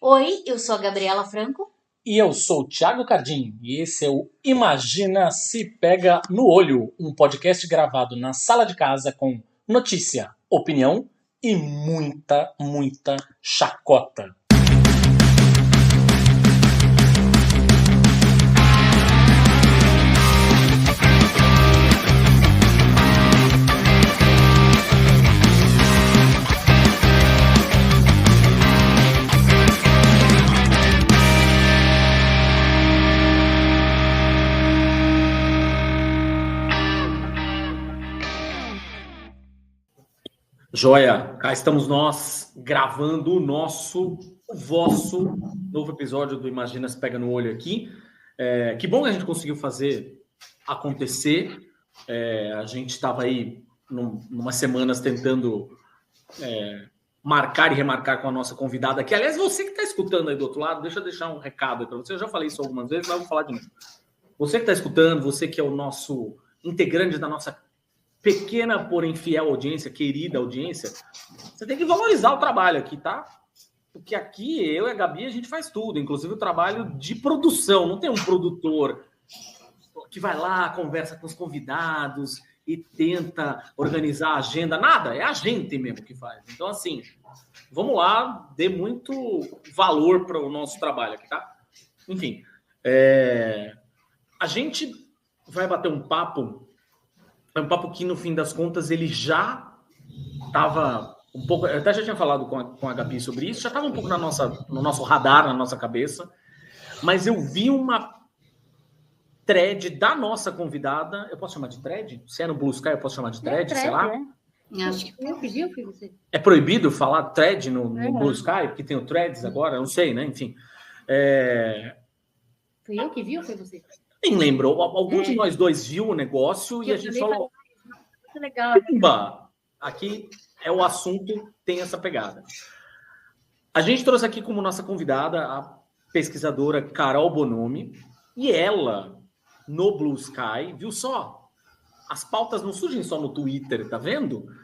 Oi, eu sou a Gabriela Franco. E eu sou o Thiago Cardim, e esse é o Imagina Se Pega no Olho, um podcast gravado na sala de casa com notícia, opinião e muita chacota. Joia, cá estamos nós gravando o vosso novo episódio do Imagina Se Pega no Olho aqui. Que bom que a gente conseguiu fazer acontecer. A gente estava aí umas semanas tentando marcar e remarcar com a nossa convidada aqui. Aliás, você que está escutando aí do outro lado, deixa eu deixar um recado aí para você. Eu já falei isso algumas vezes, mas vou falar de novo. Você que está escutando, você que é o nosso integrante da nossa pequena, porém fiel audiência, querida audiência, você tem que valorizar o trabalho aqui, tá? Porque aqui, eu e a Gabi, a gente faz tudo, inclusive o trabalho de produção. Não tem um produtor que vai lá, conversa com os convidados e tenta organizar a agenda. Nada, é a gente mesmo que faz. Então, assim, vamos lá, dê muito valor para o nosso trabalho aqui, tá? Enfim, a gente vai bater um papo. É um papo que, no fim das contas, ele já estava um pouco... Eu até já tinha falado com a Gabi sobre isso, já estava um pouco no nosso radar, na nossa cabeça, mas eu vi uma thread da nossa convidada. Eu posso chamar de thread? Se é no Blue Sky, eu posso chamar de thread, sei lá. Acho que eu pedi ou foi você? É proibido falar thread no Blue Sky, porque tem o threads agora? Eu não sei, né? Enfim. Foi eu que vi ou foi você? Nem lembro. Algum de nós dois viu o negócio e a gente falou... Muito legal. Aqui é o assunto, tem essa pegada. A gente trouxe aqui como nossa convidada a pesquisadora Carol Bonomi, e ela, no Blue Sky, viu só? As pautas não surgem só no Twitter, tá vendo?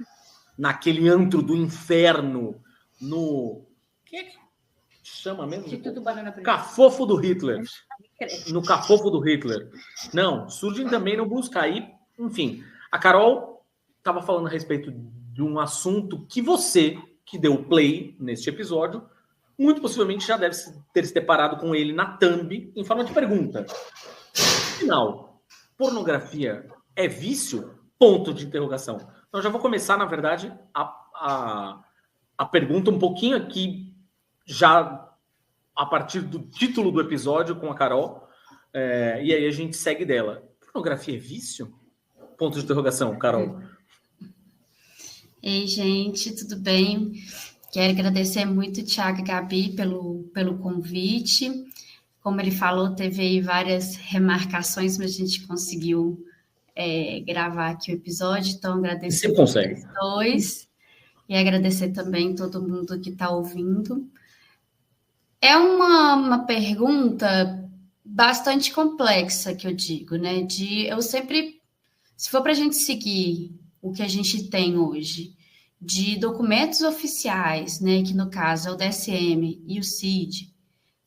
Naquele antro do inferno, no... Quem é que chama mesmo? Instituto Banana Preta. Cafofo do Hitler. No Cafofo do Hitler. Não, surgem também no Blue Sky. Enfim, a Carol estava falando a respeito de um assunto que você, que deu play neste episódio, muito possivelmente já deve ter se deparado com ele na thumb, em forma de pergunta. Afinal, pornografia é vício? Ponto de interrogação. Então, já vou começar, na verdade, a pergunta um pouquinho aqui, já a partir do título do episódio com a Carol, e aí a gente segue dela. Pornografia é vício? Ponto de interrogação, Carol. Ei, gente, tudo bem? Quero agradecer muito o Thiago e a Gabi pelo convite. Como ele falou, teve aí várias remarcações, mas a gente conseguiu gravar aqui o episódio, então agradecer Você consegue. Os dois e agradecer também todo mundo que está ouvindo. É uma pergunta bastante complexa, que eu digo, né? Eu sempre, se for para a gente seguir o que a gente tem hoje, de documentos oficiais, né, que no caso é o DSM e o CID,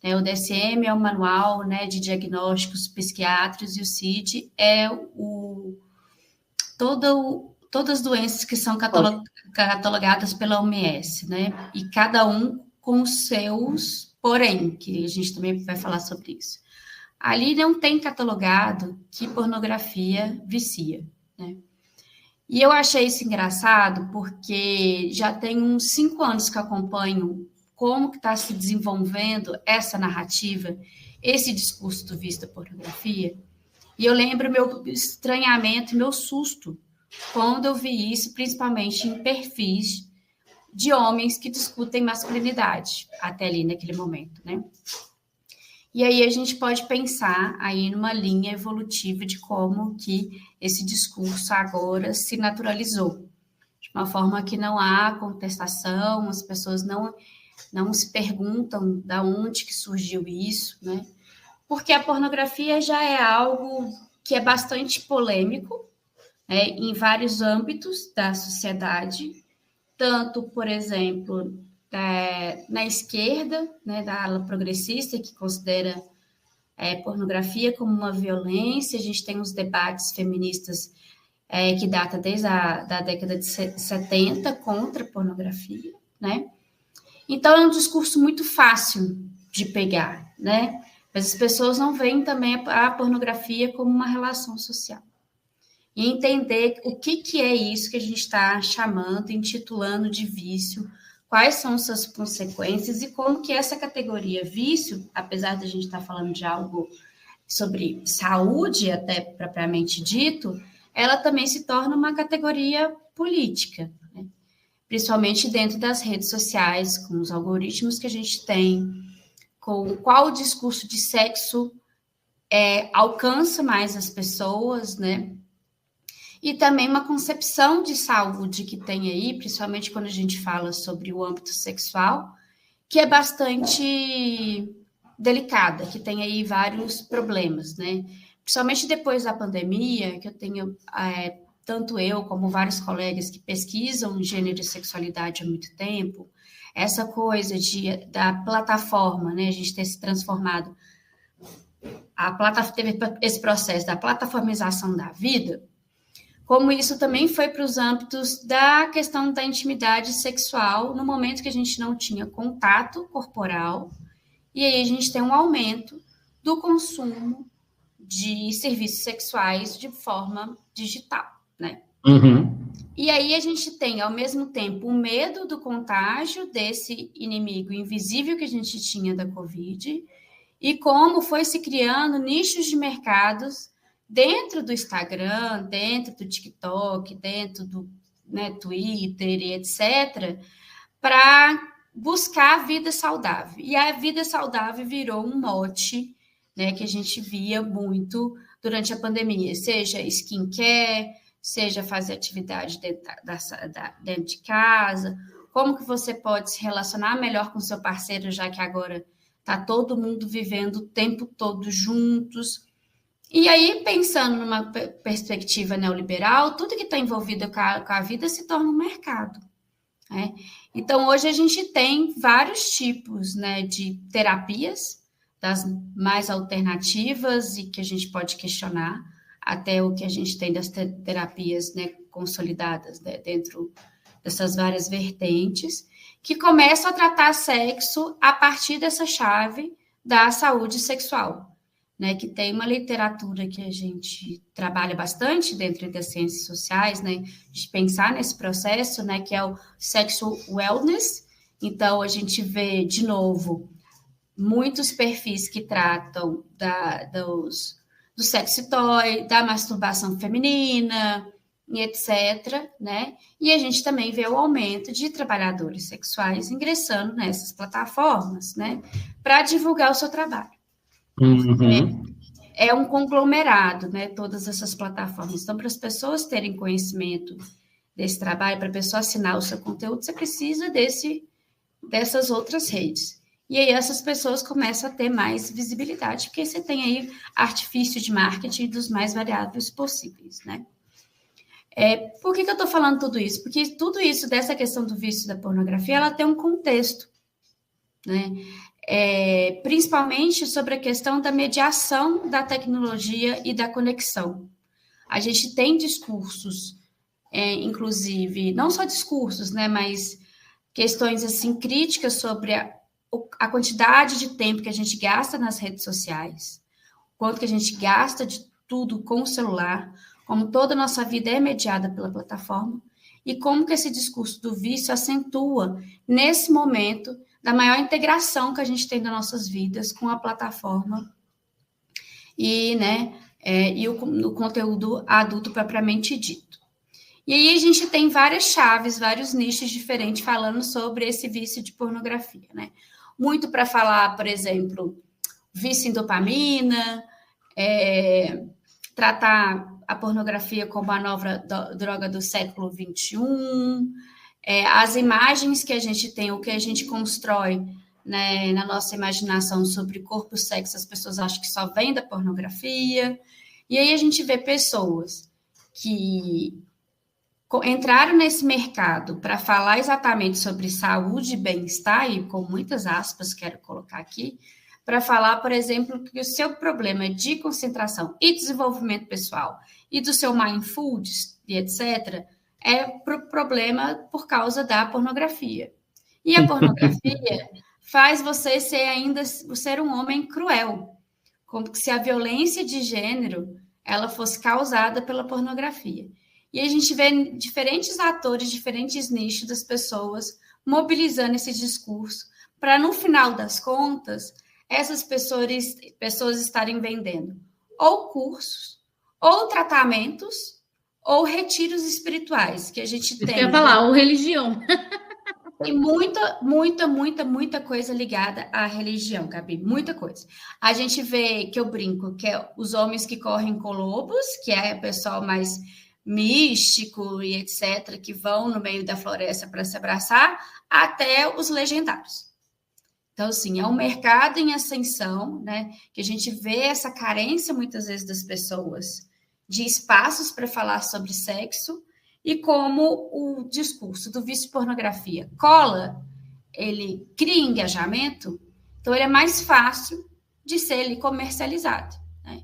né, o DSM é o Manual, né, de Diagnósticos Psiquiátricos e o CID é todas as doenças que são catalogadas pela OMS, né, e cada um com os seus porém, que a gente também vai falar sobre isso. Ali não tem catalogado que pornografia vicia, né? E eu achei isso engraçado porque já tem uns 5 anos que eu acompanho como que está se desenvolvendo essa narrativa, esse discurso do vício da pornografia, e eu lembro meu estranhamento e meu susto quando eu vi isso, principalmente em perfis de homens que discutem masculinidade, até ali naquele momento, né? E aí a gente pode pensar aí numa linha evolutiva de como que esse discurso agora se naturalizou, de uma forma que não há contestação, as pessoas não se perguntam de onde que surgiu isso, né? Porque a pornografia já é algo que é bastante polêmico, né, em vários âmbitos da sociedade, tanto, por exemplo, na esquerda, né, da ala progressista, que considera pornografia como uma violência. A gente tem os debates feministas que datam desde da década de 70 contra a pornografia, né? Então, é um discurso muito fácil de pegar, né? Mas as pessoas não veem também a pornografia como uma relação social. E entender o que é isso que a gente está chamando, intitulando de vício, quais são suas consequências e como que essa categoria vício, apesar de a gente estar falando de algo sobre saúde, até propriamente dito, ela também se torna uma categoria política, né? Principalmente dentro das redes sociais, com os algoritmos que a gente tem, com qual discurso de sexo alcança mais as pessoas, né? E também uma concepção de saúde que tem aí, principalmente quando a gente fala sobre o âmbito sexual, que é bastante delicada, que tem aí vários problemas, né? Principalmente depois da pandemia, que eu tenho, tanto eu como vários colegas que pesquisam gênero e sexualidade há muito tempo, essa coisa da plataforma, né? A gente ter se transformado, teve esse processo da plataformização da vida, como isso também foi para os âmbitos da questão da intimidade sexual, no momento que a gente não tinha contato corporal, e aí a gente tem um aumento do consumo de serviços sexuais de forma digital, né? Uhum. E aí a gente tem, ao mesmo tempo, o medo do contágio desse inimigo invisível que a gente tinha da Covid, e como foi se criando nichos de mercados dentro do Instagram, dentro do TikTok, dentro do Twitter e etc., para buscar a vida saudável. E a vida saudável virou um mote, né, que a gente via muito durante a pandemia, seja skincare, seja fazer atividade dentro de casa, como que você pode se relacionar melhor com seu parceiro, já que agora está todo mundo vivendo o tempo todo juntos. E aí, pensando numa perspectiva neoliberal, tudo que está envolvido com a vida se torna um mercado, né? Então, hoje a gente tem vários tipos, né, de terapias, das mais alternativas e que a gente pode questionar, até o que a gente tem das terapias, né, consolidadas, né, dentro dessas várias vertentes, que começam a tratar sexo a partir dessa chave da saúde sexual, né, que tem uma literatura que a gente trabalha bastante dentro das ciências sociais, né, de pensar nesse processo, né, que é o sexual wellness. Então, a gente vê, de novo, muitos perfis que tratam do sexy toy, da masturbação feminina, e etc., né? E a gente também vê o aumento de trabalhadores sexuais ingressando nessas plataformas, né, para divulgar o seu trabalho. Uhum. É um conglomerado, né, todas essas plataformas. Então, para as pessoas terem conhecimento desse trabalho, para a pessoa assinar o seu conteúdo, você precisa dessas outras redes. E aí essas pessoas começam a ter mais visibilidade, porque você tem aí artifício de marketing dos mais variáveis possíveis, né? Por que eu estou falando tudo isso? Porque tudo isso, dessa questão do vício da pornografia, ela tem um contexto, né? Principalmente sobre a questão da mediação da tecnologia e da conexão. A gente tem discursos, inclusive, não só discursos, né, mas questões assim críticas sobre a quantidade de tempo que a gente gasta nas redes sociais, quanto que a gente gasta de tudo com o celular, como toda a nossa vida é mediada pela plataforma, e como que esse discurso do vício acentua nesse momento da maior integração que a gente tem das nossas vidas com a plataforma e, né, o conteúdo adulto propriamente dito. E aí a gente tem várias chaves, vários nichos diferentes falando sobre esse vício de pornografia, né? Muito para falar, por exemplo, vício em dopamina, tratar a pornografia como a nova droga do século XXI, as imagens que a gente tem, o que a gente constrói, né, na nossa imaginação sobre corpo e sexo, as pessoas acham que só vem da pornografia. E aí a gente vê pessoas que entraram nesse mercado para falar exatamente sobre saúde e bem-estar, e com muitas aspas quero colocar aqui, para falar, por exemplo, que o seu problema de concentração e desenvolvimento pessoal e do seu mindfulness e etc., é problema por causa da pornografia. E a pornografia faz você ser um homem cruel, como se a violência de gênero ela fosse causada pela pornografia. E a gente vê diferentes atores, diferentes nichos das pessoas mobilizando esse discurso para, no final das contas, essas pessoas estarem vendendo ou cursos, ou tratamentos, ou retiros espirituais, que a gente tem. Quer falar, ou religião. Tem muita coisa ligada à religião, Gabi, muita coisa. A gente vê, que eu brinco, que é os homens que correm com lobos, que é o pessoal mais místico e etc., que vão no meio da floresta para se abraçar, até os legendários. Então, assim, é um mercado em ascensão, né? Que a gente vê essa carência, muitas vezes, das pessoas de espaços para falar sobre sexo, e como o discurso do vício de pornografia cola, ele cria engajamento, então ele é mais fácil de ser comercializado. Né?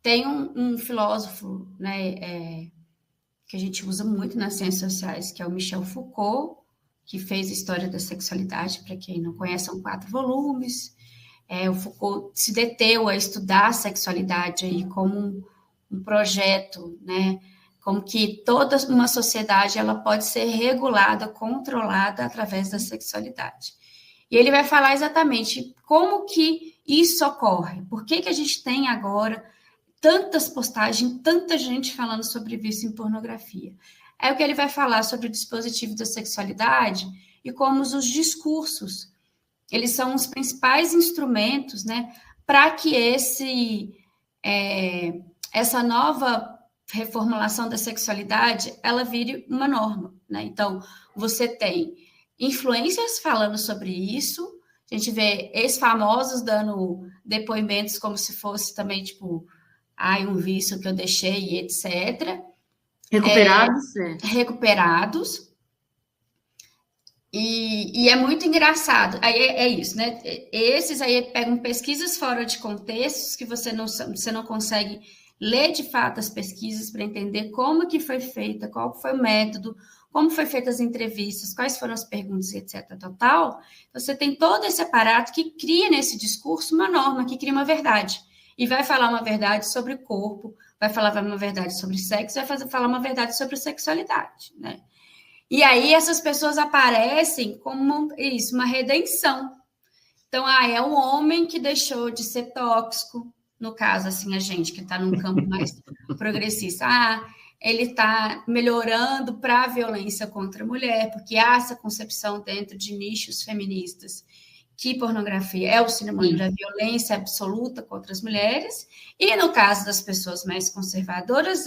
Tem um filósofo, né, que a gente usa muito nas ciências sociais, que é o Michel Foucault, que fez a História da Sexualidade, para quem não conhece, são 4 volumes. O Foucault se deteu a estudar a sexualidade aí como um projeto, né, como que toda uma sociedade ela pode ser regulada, controlada através da sexualidade. E ele vai falar exatamente como que isso ocorre, por que a gente tem agora tantas postagens, tanta gente falando sobre vício em pornografia. É o que ele vai falar sobre o dispositivo da sexualidade e como os discursos, eles são os principais instrumentos, né, para que essa nova reformulação da sexualidade, ela vire uma norma, né? Então, você tem influencers falando sobre isso, a gente vê ex-famosos dando depoimentos como se fosse também, tipo, um vício que eu deixei, etc. Recuperados? Recuperados. E é muito engraçado. Aí é isso, né? Esses aí pegam pesquisas fora de contextos que você não consegue ler de fato as pesquisas para entender como que foi feita, qual foi o método, como foi feitas as entrevistas, quais foram as perguntas, etc. Total. Você tem todo esse aparato que cria nesse discurso uma norma, que cria uma verdade. E vai falar uma verdade sobre o corpo, vai falar uma verdade sobre sexo, vai falar uma verdade sobre sexualidade, né? E aí essas pessoas aparecem como isso, uma redenção. Então, é um homem que deixou de ser tóxico, no caso, assim, a gente que está num campo mais progressista. Ele está melhorando para a violência contra a mulher, porque há essa concepção dentro de nichos feministas que pornografia é o sinônimo da violência absoluta contra as mulheres. E no caso das pessoas mais conservadoras,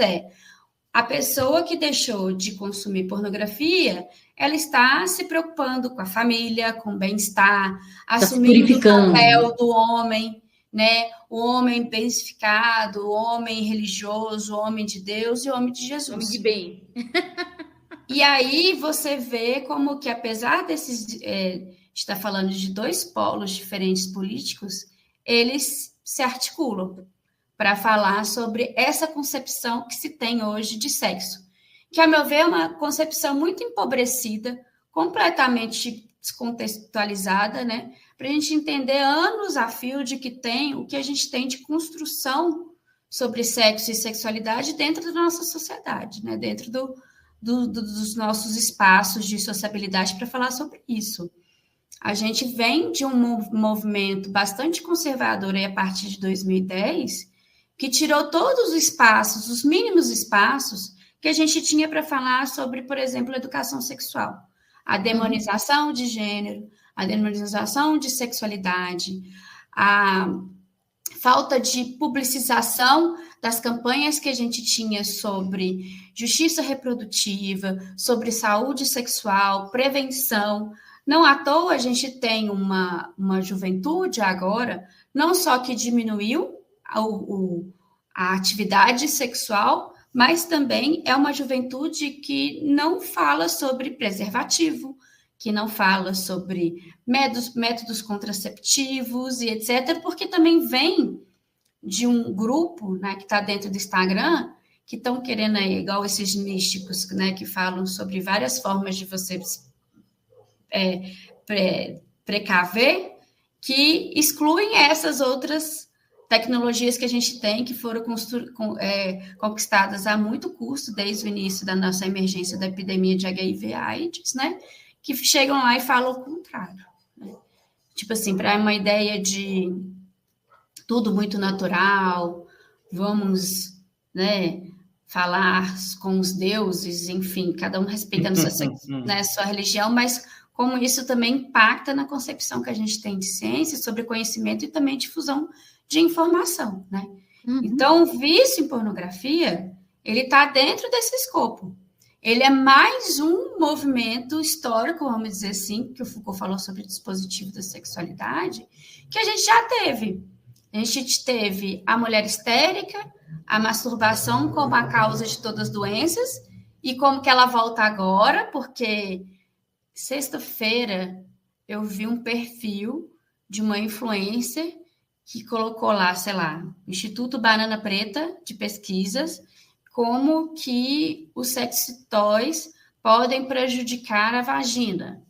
a pessoa que deixou de consumir pornografia, ela está se preocupando com a família, com o bem-estar, assumindo o papel do homem, né? O homem benfificado, o homem religioso, o homem de Deus e o homem de Jesus. Homem de bem. E aí você vê como que, apesar desses... está falando de 2 polos diferentes políticos, eles se articulam para falar sobre essa concepção que se tem hoje de sexo, que, a meu ver, é uma concepção muito empobrecida, completamente descontextualizada, né? Para a gente entender anos a fio de o que a gente tem de construção sobre sexo e sexualidade dentro da nossa sociedade, né? Dentro dos nossos espaços de sociabilidade para falar sobre isso. A gente vem de um movimento bastante conservador aí a partir de 2010, que tirou todos os espaços, os mínimos espaços que a gente tinha para falar sobre, por exemplo, educação sexual. A demonização de gênero, a demonização de sexualidade, a falta de publicização das campanhas que a gente tinha sobre justiça reprodutiva, sobre saúde sexual, prevenção. Não à toa a gente tem uma juventude agora, não só que diminuiu a atividade sexual, mas também é uma juventude que não fala sobre preservativo, que não fala sobre métodos contraceptivos e etc., porque também vem de um grupo, né, que está dentro do Instagram, que estão querendo aí, igual esses místicos, né, que falam sobre várias formas de você precaver, que excluem essas outras tecnologias que a gente tem, que foram conquistadas a muito custo, desde o início da nossa emergência da epidemia de HIV/AIDS, né? Que chegam lá e falam o contrário. Né? Tipo assim, para uma ideia de tudo muito natural, vamos, né, falar com os deuses, enfim, cada um respeitando sua religião, mas como isso também impacta na concepção que a gente tem de ciência, sobre conhecimento e também difusão de informação, né? Então, o vício em pornografia, ele está dentro desse escopo. Ele é mais um movimento histórico, vamos dizer assim, que o Foucault falou sobre o dispositivo da sexualidade, que a gente já teve. A gente teve a mulher histérica, a masturbação como a causa de todas as doenças, e como que ela volta agora, porque sexta-feira eu vi um perfil de uma influencer que colocou lá, sei lá, Instituto Banana Preta de pesquisas, como que os sex toys podem prejudicar a vagina,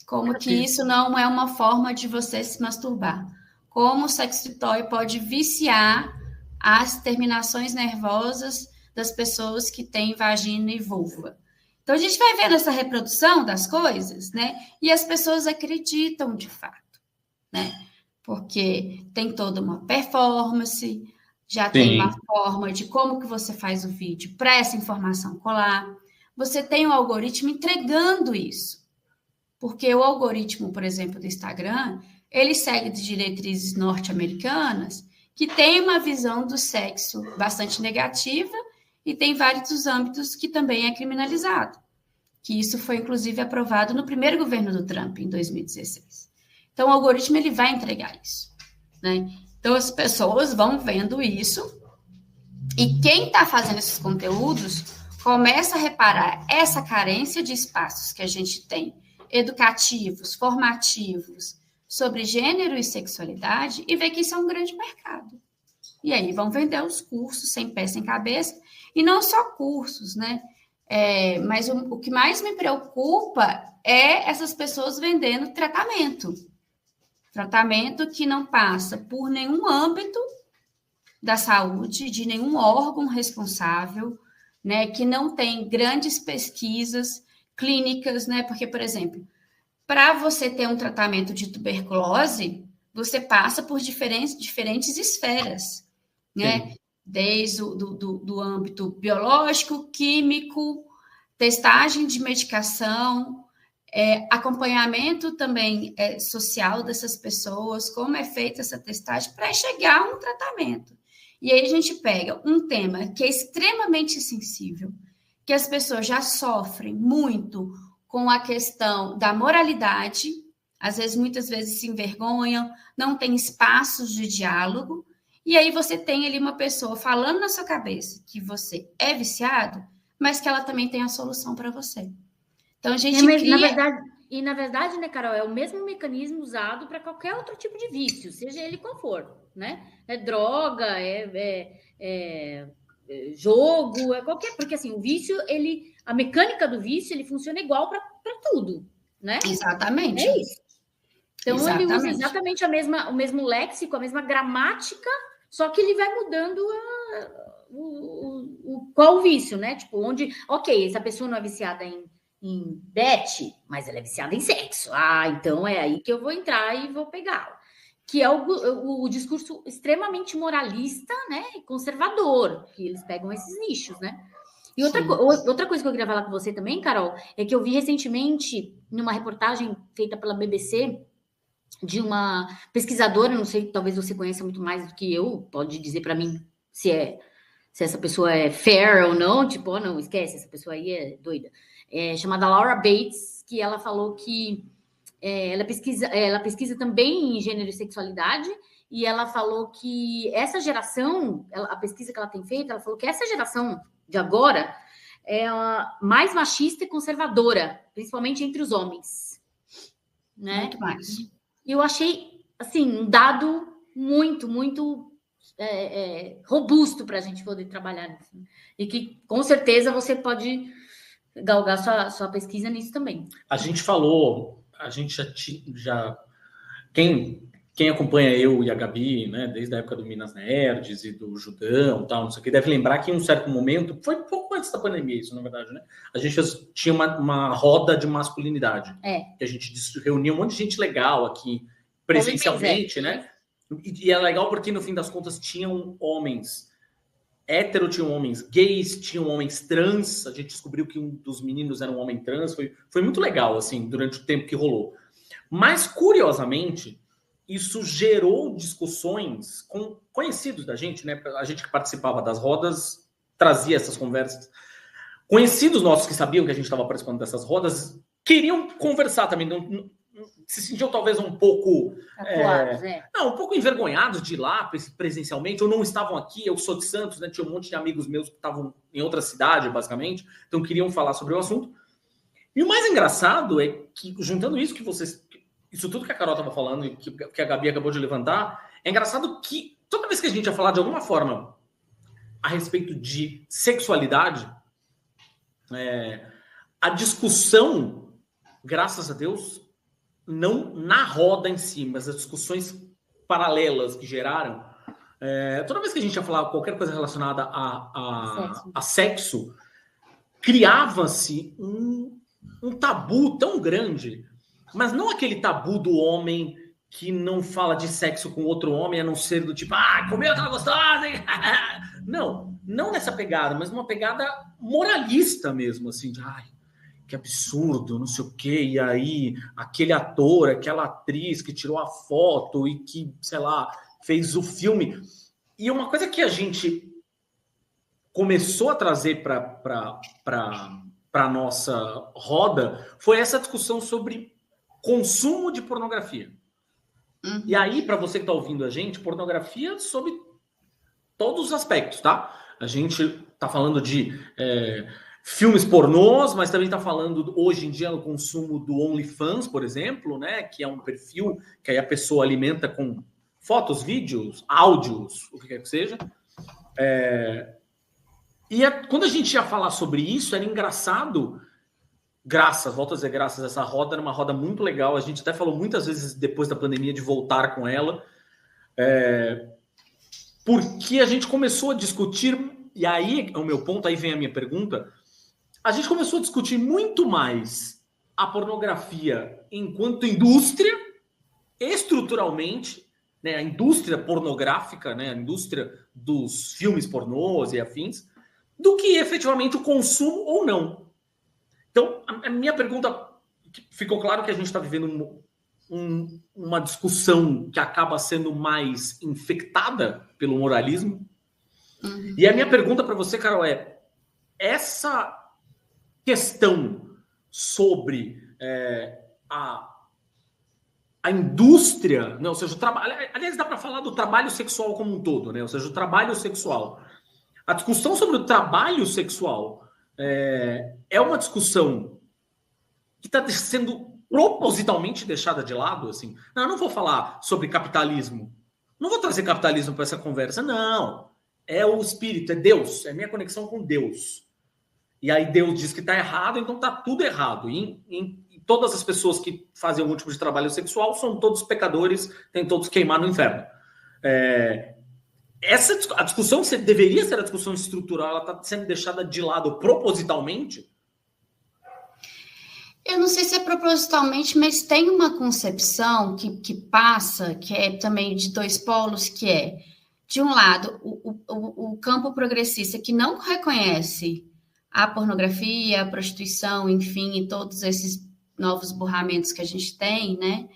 como que isso não é uma forma de você se masturbar, como o sex toy pode viciar as terminações nervosas das pessoas que têm vagina e vulva. Então, a gente vai vendo essa reprodução das coisas, né? E as pessoas acreditam de fato, né? Porque tem toda uma performance, já tem uma forma de como que você faz o vídeo para essa informação colar. Você tem o algoritmo entregando isso. Porque o algoritmo, por exemplo, do Instagram, ele segue de diretrizes norte-americanas que tem uma visão do sexo bastante negativa e tem vários âmbitos que também é criminalizado. Que isso foi, inclusive, aprovado no primeiro governo do Trump, em 2016. Então, o algoritmo ele vai entregar isso, né? Então, as pessoas vão vendo isso e quem está fazendo esses conteúdos começa a reparar essa carência de espaços que a gente tem, educativos, formativos, sobre gênero e sexualidade e vê que isso é um grande mercado. E aí vão vender os cursos sem pé, sem cabeça, e não só cursos, né? Mas o que mais me preocupa é essas pessoas vendendo tratamento. Tratamento que não passa por nenhum âmbito da saúde, de nenhum órgão responsável, né? Que não tem grandes pesquisas clínicas, né? Porque, por exemplo, para você ter um tratamento de tuberculose, você passa por diferentes esferas, né? Sim. Desde do âmbito biológico, químico, testagem de medicação, acompanhamento também social dessas pessoas, como é feita essa testagem para chegar a um tratamento. E aí a gente pega um tema que é extremamente sensível, que as pessoas já sofrem muito com a questão da moralidade, às vezes, muitas vezes se envergonham, não tem espaços de diálogo, e aí você tem ali uma pessoa falando na sua cabeça que você é viciado, mas que ela também tem a solução para você. Então, a gente na verdade, né, Carol, é o mesmo mecanismo usado para qualquer outro tipo de vício, seja ele qual for, né? É droga, jogo, qualquer... Porque, assim, o vício, a mecânica do vício, ele funciona igual para tudo, né? Exatamente. É isso. Então, ele usa exatamente o mesmo léxico, a mesma gramática, só que ele vai mudando qual o vício, né? Tipo, ok, essa pessoa não é viciada em bet, mas ela é viciada em sexo. Ah, então é aí que eu vou entrar e vou pegá-la. Que é o discurso extremamente moralista, né? E conservador, que eles pegam esses nichos, né? E outra coisa que eu queria falar com você também, Carol, é que eu vi recentemente, numa reportagem feita pela BBC, de uma pesquisadora, não sei, talvez você conheça muito mais do que eu, pode dizer para mim se essa pessoa é fair ou não, tipo, não, esquece, essa pessoa aí é doida. Chamada Laura Bates, que ela falou que ela pesquisa também em gênero e sexualidade, e ela falou que essa geração, a pesquisa que ela tem feito, ela falou que essa geração de agora é mais machista e conservadora, principalmente entre os homens. Né? Muito mais. E eu achei, assim, um dado muito, muito robusto para a gente poder trabalhar nisso. E que, com certeza, você pode galgar sua pesquisa nisso também. A gente falou, a gente já quem acompanha eu e a Gabi, né, desde a época do Minas Nerds e do Judão, tal, não sei o que, deve lembrar que em um certo momento, foi pouco antes da pandemia isso, na verdade, né? A gente tinha uma roda de masculinidade. Que a gente reunia um monte de gente legal aqui, presencialmente, né? E é legal porque, no fim das contas, tinham homens hétero, tinham homens gays, tinham homens trans. A gente descobriu que um dos meninos era um homem trans. Foi muito legal, assim, durante o tempo que rolou. Mas, curiosamente, isso gerou discussões com conhecidos da gente, né? A gente que participava das rodas trazia essas conversas. Conhecidos nossos que sabiam que a gente estava participando dessas rodas queriam conversar também. Não, se sentiam talvez um pouco um pouco envergonhados de ir lá presencialmente, ou não estavam aqui. Eu sou de Santos, né? Tinha um monte de amigos meus que estavam em outra cidade, basicamente, então queriam falar sobre o assunto. E o mais engraçado é que, juntando isso tudo que a Carol estava falando e que a Gabi acabou de levantar, é engraçado que toda vez que a gente ia falar de alguma forma a respeito de sexualidade, a discussão, graças a Deus, não na roda em si, mas as discussões paralelas que geraram, toda vez que a gente ia falar qualquer coisa relacionada a sexo, criava-se um tabu tão grande, mas não aquele tabu do homem que não fala de sexo com outro homem, a não ser do tipo, comeu aquela gostosa, hein? não nessa pegada, mas numa pegada moralista mesmo, assim, de que absurdo, não sei o quê, e aí aquele ator, aquela atriz que tirou a foto e que, sei lá, fez o filme. E uma coisa que a gente começou a trazer para a nossa roda foi essa discussão sobre consumo de pornografia. E aí, para você que está ouvindo a gente, pornografia sob todos os aspectos, tá? A gente está falando de filmes pornôs, mas também está falando hoje em dia no consumo do OnlyFans, por exemplo, né? Que é um perfil que aí a pessoa alimenta com fotos, vídeos, áudios, o que quer que seja. Quando a gente ia falar sobre isso, era engraçado. Volto a dizer, graças a essa roda, era uma roda muito legal. A gente até falou muitas vezes depois da pandemia de voltar com ela, porque a gente começou a discutir, e aí é o meu ponto, aí vem a minha pergunta, a gente começou a discutir muito mais a pornografia enquanto indústria, estruturalmente, né, a indústria pornográfica, né, a indústria dos filmes pornôs e afins, do que efetivamente o consumo ou não. Então, a minha pergunta, ficou claro que a gente está vivendo uma discussão que acaba sendo mais infectada pelo moralismo. E a minha pergunta para você, Carol, essa questão sobre a indústria, né? Ou seja, o trabalho, aliás, dá para falar do trabalho sexual como um todo, né? Ou seja, o trabalho sexual. A discussão sobre o trabalho sexual é uma discussão que está sendo propositalmente deixada de lado, assim. Eu não vou falar sobre capitalismo. Não vou trazer capitalismo para essa conversa, não. É o espírito, é Deus, é minha conexão com Deus. E aí Deus diz que está errado, então está tudo errado. E todas as pessoas que fazem algum tipo de trabalho sexual são todos pecadores, tem todos queimar no inferno. A discussão deveria ser a discussão estrutural, ela está sendo deixada de lado propositalmente? Eu não sei se é propositalmente, mas tem uma concepção que passa, que é também de dois polos, que é, de um lado, o campo progressista que não reconhece a pornografia, a prostituição, enfim, e todos esses novos burramentos que a gente tem, né,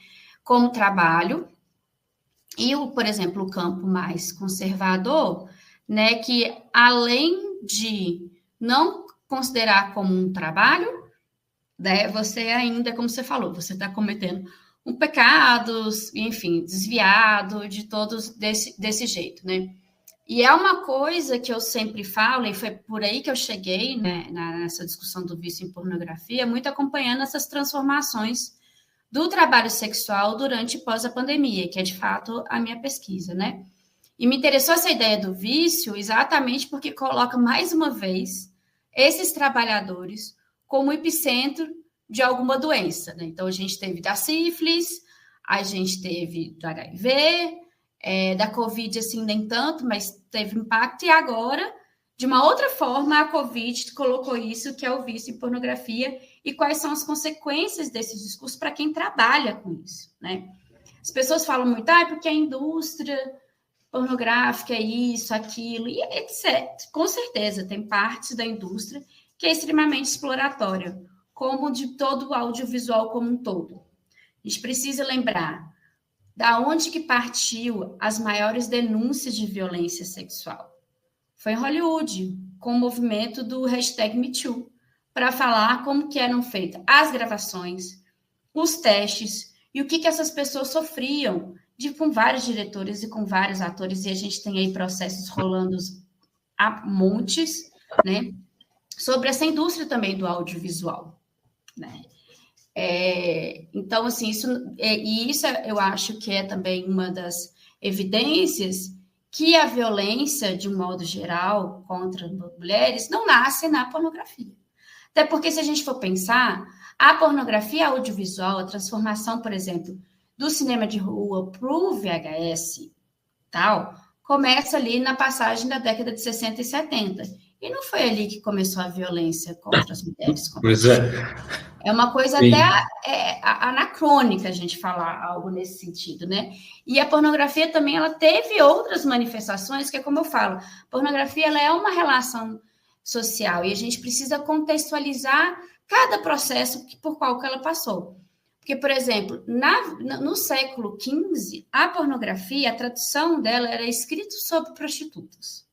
como trabalho. E, por exemplo, o campo mais conservador, né, que além de não considerar como um trabalho, né, você ainda, como você falou, você está cometendo um pecado, enfim, desviado de todos desse jeito, né? E é uma coisa que eu sempre falo, e foi por aí que eu cheguei, né, nessa discussão do vício em pornografia, muito acompanhando essas transformações do trabalho sexual durante e pós a pandemia, que é de fato a minha pesquisa, né? E me interessou essa ideia do vício exatamente porque coloca mais uma vez esses trabalhadores como epicentro de alguma doença, né? Então a gente teve da sífilis, a gente teve do HIV, da Covid, assim, nem tanto, mas teve impacto, e agora, de uma outra forma, a Covid colocou isso, que é o vício em pornografia, e quais são as consequências desses discursos para quem trabalha com isso, né? As pessoas falam muito, porque a indústria pornográfica é isso, aquilo, e etc. Com certeza, tem partes da indústria que é extremamente exploratória, como de todo o audiovisual como um todo. A gente precisa lembrar da onde que partiu as maiores denúncias de violência sexual. Foi em Hollywood, com o movimento do #MeToo, para falar como que eram feitas as gravações, os testes, e o que essas pessoas sofriam com vários diretores e com vários atores, e a gente tem aí processos rolando a montes, né, sobre essa indústria também do audiovisual, né? Então, assim, isso eu acho que é também uma das evidências que a violência, de um modo geral, contra mulheres, não nasce na pornografia. Até porque, se a gente for pensar, a pornografia audiovisual, a transformação, por exemplo, do cinema de rua para o VHS, tal, começa ali na passagem da década de 60 e 70. E não foi ali que começou a violência contra as mulheres. Pois é. É uma coisa Sim. até anacrônica a gente falar algo nesse sentido, né? E a pornografia também, ela teve outras manifestações, que é como eu falo, pornografia ela é uma relação social e a gente precisa contextualizar cada processo por qual que ela passou. Porque, por exemplo, no século XV, a pornografia, a tradução dela era escrito sobre prostitutas.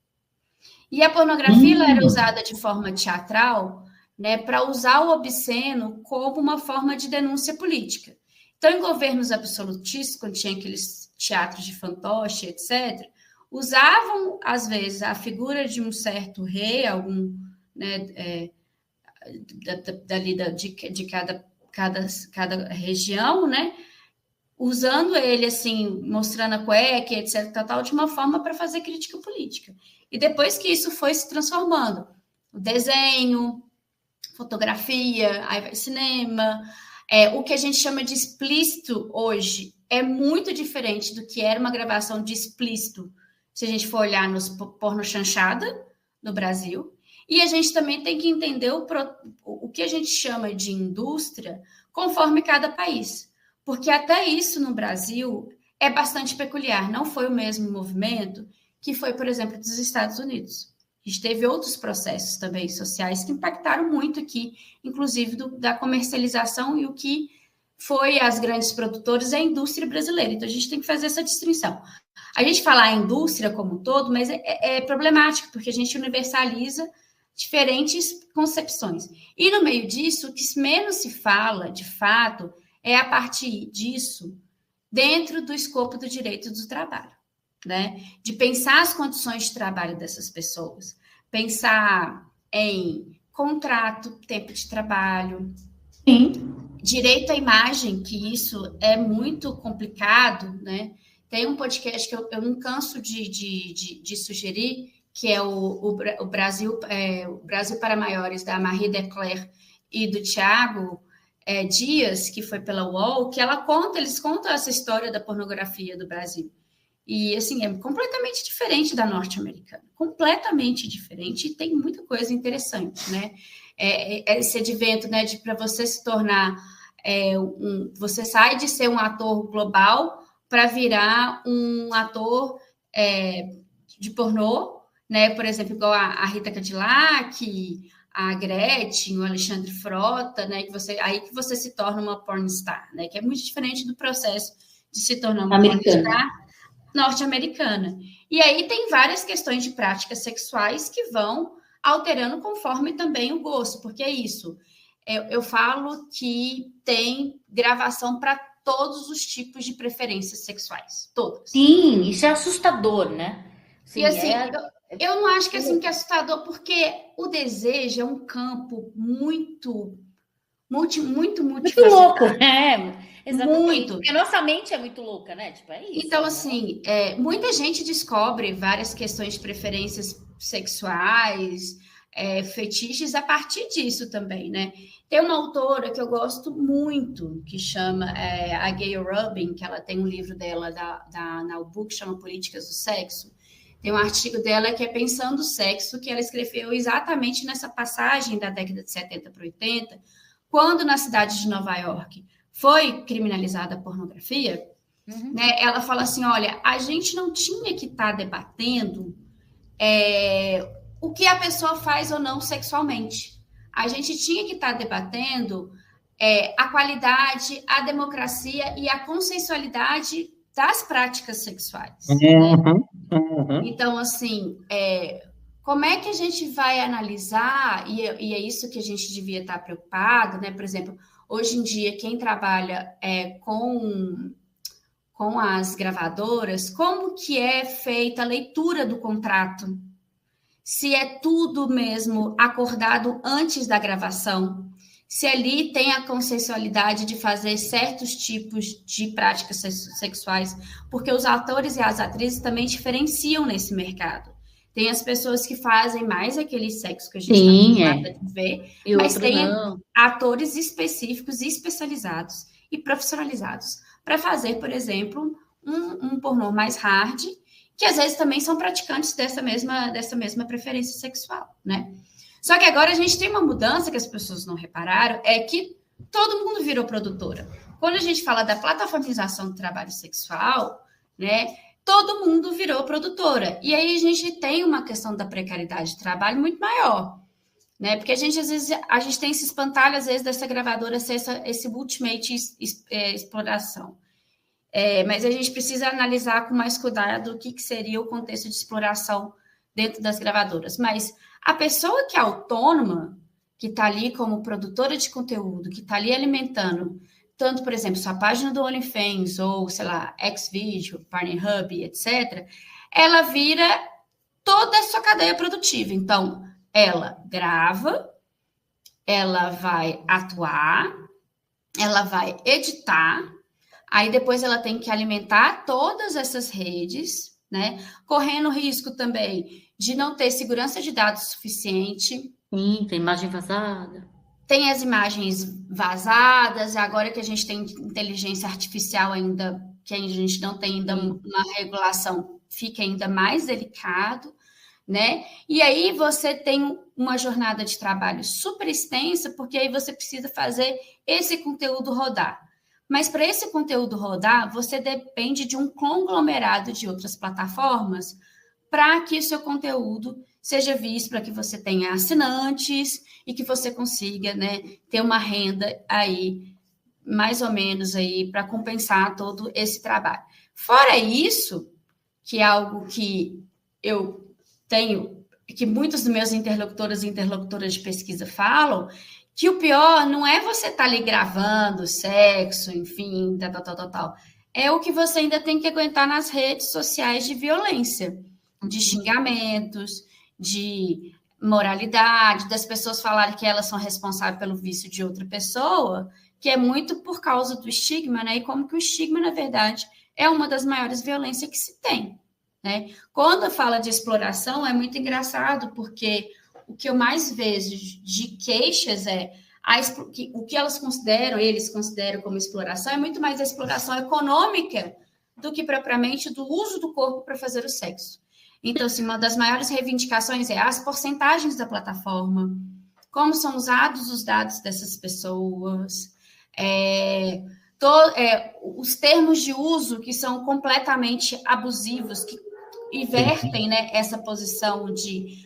E a pornografia ela era usada de forma teatral, né, para usar o obsceno como uma forma de denúncia política. Então, em governos absolutistas, quando tinha aqueles teatros de fantoche, etc., usavam, às vezes, a figura de um certo rei, algum, né, de cada região, né, usando ele, assim, mostrando a cueca, etc., tal, de uma forma para fazer crítica política. E depois que isso foi se transformando, o desenho, fotografia, aí vai cinema, o que a gente chama de explícito hoje é muito diferente do que era uma gravação de explícito, se a gente for olhar nos porno chanchada no Brasil. E a gente também tem que entender o que a gente chama de indústria conforme cada país. Porque até isso no Brasil é bastante peculiar. Não foi o mesmo movimento que foi, por exemplo, dos Estados Unidos. A gente teve outros processos também sociais que impactaram muito aqui, inclusive da comercialização e o que foi as grandes produtoras e a indústria brasileira. Então, a gente tem que fazer essa distinção. A gente fala a indústria como um todo, mas é problemático, porque a gente universaliza diferentes concepções. E no meio disso, o que menos se fala, de fato, é a partir disso dentro do escopo do direito do trabalho, né? De pensar as condições de trabalho dessas pessoas, pensar em contrato, tempo de trabalho, Sim. Direito à imagem, que isso é muito complicado, né? Tem um podcast que eu não canso de sugerir, que é o Brasil para Maiores, da Marie Declerc e do Thiago Dias, que foi pela UOL, que eles contam essa história da pornografia do Brasil. E, assim, é completamente diferente da norte-americana. Completamente diferente, e tem muita coisa interessante, né? Esse advento, né, para você se tornar... você sai de ser um ator global para virar um ator de pornô, né? Por exemplo, igual a Rita Cadillac, a Gretchen, o Alexandre Frota, né? Aí que você se torna uma pornstar, né? Que é muito diferente do processo de se tornar uma pornstar norte-americana. E aí tem várias questões de práticas sexuais que vão alterando conforme também o gosto, porque é isso. Eu falo que tem gravação para todos os tipos de preferências sexuais, todas. Sim, isso é assustador, né? Sim, e assim, eu não acho que, assim, que é assustador, porque o desejo é um campo muito louco, multifacetado. exatamente. Muito. Porque a nossa mente é muito louca, né? Tipo, é isso. Então, assim, muita gente descobre várias questões de preferências sexuais, fetiches a partir disso também, né? Tem uma autora que eu gosto muito, que chama a Gayle Rubin, que ela tem um livro dela da Now Book, chama Políticas do Sexo. Tem um artigo dela que é Pensando o Sexo, que ela escreveu exatamente nessa passagem da década de 70 para 80, quando na cidade de Nova York foi criminalizada a pornografia, né? Ela fala assim, olha, a gente não tinha que estar debatendo o que a pessoa faz ou não sexualmente. A gente tinha que estar debatendo a qualidade, a democracia e a consensualidade das práticas sexuais. Né? Então, assim, como é que a gente vai analisar, e é isso que a gente devia estar preocupado, né? Por exemplo, hoje em dia, quem trabalha com as gravadoras, como que é feita a leitura do contrato? Se é tudo mesmo acordado antes da gravação, se ali tem a consensualidade de fazer certos tipos de práticas sexuais, porque os atores e as atrizes também diferenciam nesse mercado. Tem as pessoas que fazem mais aquele sexo que a gente está acostumado a ver, mas tem atores específicos, especializados e profissionalizados para fazer, por exemplo, um pornô mais hard, que às vezes também são praticantes dessa mesma preferência sexual, né? Só que agora a gente tem uma mudança que as pessoas não repararam, é que todo mundo virou produtora. Quando a gente fala da plataformização do trabalho sexual, né, todo mundo virou produtora. E aí a gente tem uma questão da precariedade de trabalho muito maior, né? Porque às vezes a gente tem esse espantalho, às vezes, dessa gravadora ser esse ultimate exploração. Mas a gente precisa analisar com mais cuidado o que seria o contexto de exploração dentro das gravadoras. Mas a pessoa que é autônoma, que está ali como produtora de conteúdo, que está ali alimentando, tanto, por exemplo, sua página do OnlyFans, ou, sei lá, Xvideo, Pornhub, etc., ela vira toda a sua cadeia produtiva. Então, ela grava, ela vai atuar, ela vai editar, aí depois ela tem que alimentar todas essas redes, né? Correndo risco também de não ter segurança de dados suficiente. Sim, tem imagem vazada. Tem as imagens vazadas, agora que a gente tem inteligência artificial ainda, que a gente não tem ainda uma regulação, fica ainda mais delicado, né? E aí você tem uma jornada de trabalho super extensa, porque aí você precisa fazer esse conteúdo rodar. Mas para esse conteúdo rodar, você depende de um conglomerado de outras plataformas para que o seu conteúdo seja visto, para que você tenha assinantes e que você consiga, né, ter uma renda aí, mais ou menos aí, para compensar todo esse trabalho. Fora isso, que é algo que eu tenho, que muitos dos meus interlocutores e interlocutoras de pesquisa falam, que o pior não é você estar ali gravando sexo, enfim, tal. É o que você ainda tem que aguentar nas redes sociais de violência, de xingamentos, de moralidade, das pessoas falarem que elas são responsáveis pelo vício de outra pessoa, que é muito por causa do estigma, né? E como que o estigma, na verdade, é uma das maiores violências que se tem, né? Quando fala de exploração, é muito engraçado, porque o que eu mais vejo de queixas o que eles consideram como exploração é muito mais a exploração econômica do que propriamente do uso do corpo para fazer o sexo. Então, assim, uma das maiores reivindicações é as porcentagens da plataforma, como são usados os dados dessas pessoas, os termos de uso que são completamente abusivos, que invertem, né, essa posição de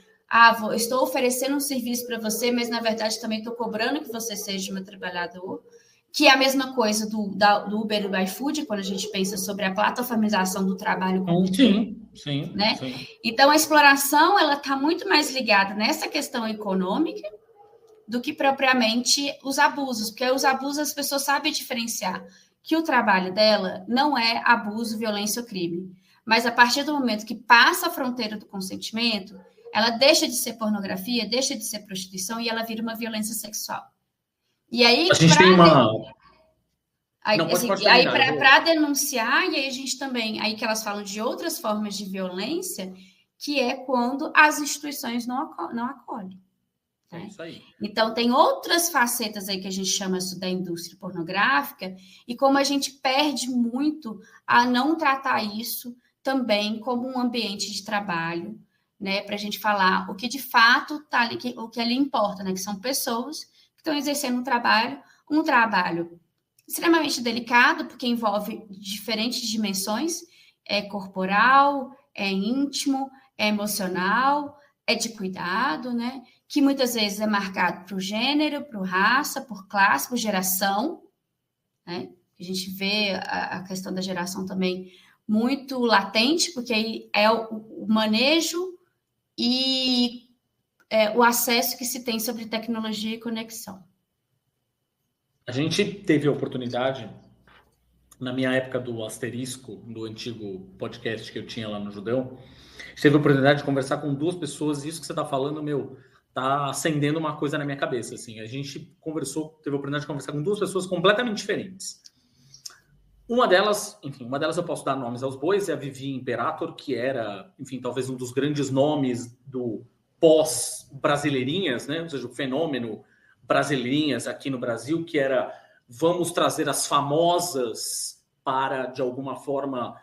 estou oferecendo um serviço para você, mas na verdade também estou cobrando que você seja meu trabalhador, que é a mesma coisa do Uber e do iFood, quando a gente pensa sobre a plataformização do trabalho. Sim. Então, a exploração ela está muito mais ligada nessa questão econômica do que propriamente os abusos, porque os abusos as pessoas sabem diferenciar que o trabalho dela não é abuso, violência ou crime. mas a partir do momento que passa a fronteira do consentimento, ela deixa de ser pornografia, deixa de ser prostituição e ela vira uma violência sexual. E aí, a gente tem uma... Aí, assim, para denunciar, e aí a gente também, aí que elas falam de outras formas de violência, que é quando as instituições não acolhem. Né? É isso aí. Então, tem outras facetas aí que a gente chama isso da indústria pornográfica, e como a gente perde muito a não tratar isso também como um ambiente de trabalho, né? Para a gente falar o que de fato tá ali, o que ali importa, né? Que são pessoas que estão exercendo um trabalho extremamente delicado, porque envolve diferentes dimensões, é corporal, é íntimo, é emocional, é de cuidado, né? Que muitas vezes é marcado por gênero, por raça, por classe, por geração, né? A gente vê a questão da geração também muito latente, porque aí é o manejo e o acesso que se tem sobre tecnologia e conexão. A gente teve a oportunidade, na minha época do Asterisco, do antigo podcast que eu tinha lá no Judão, a gente teve a oportunidade de conversar com 2 pessoas, e isso que você está falando, tá acendendo uma coisa na minha cabeça. Assim. A gente teve a oportunidade de conversar com 2 pessoas completamente diferentes. Uma delas eu posso dar nomes aos bois, é a Vivi Imperator, que era, enfim, talvez um dos grandes nomes do pós-brasileirinhas, né? Ou seja, o fenômeno brasileirinhas aqui no Brasil, que era vamos trazer as famosas para, de alguma forma,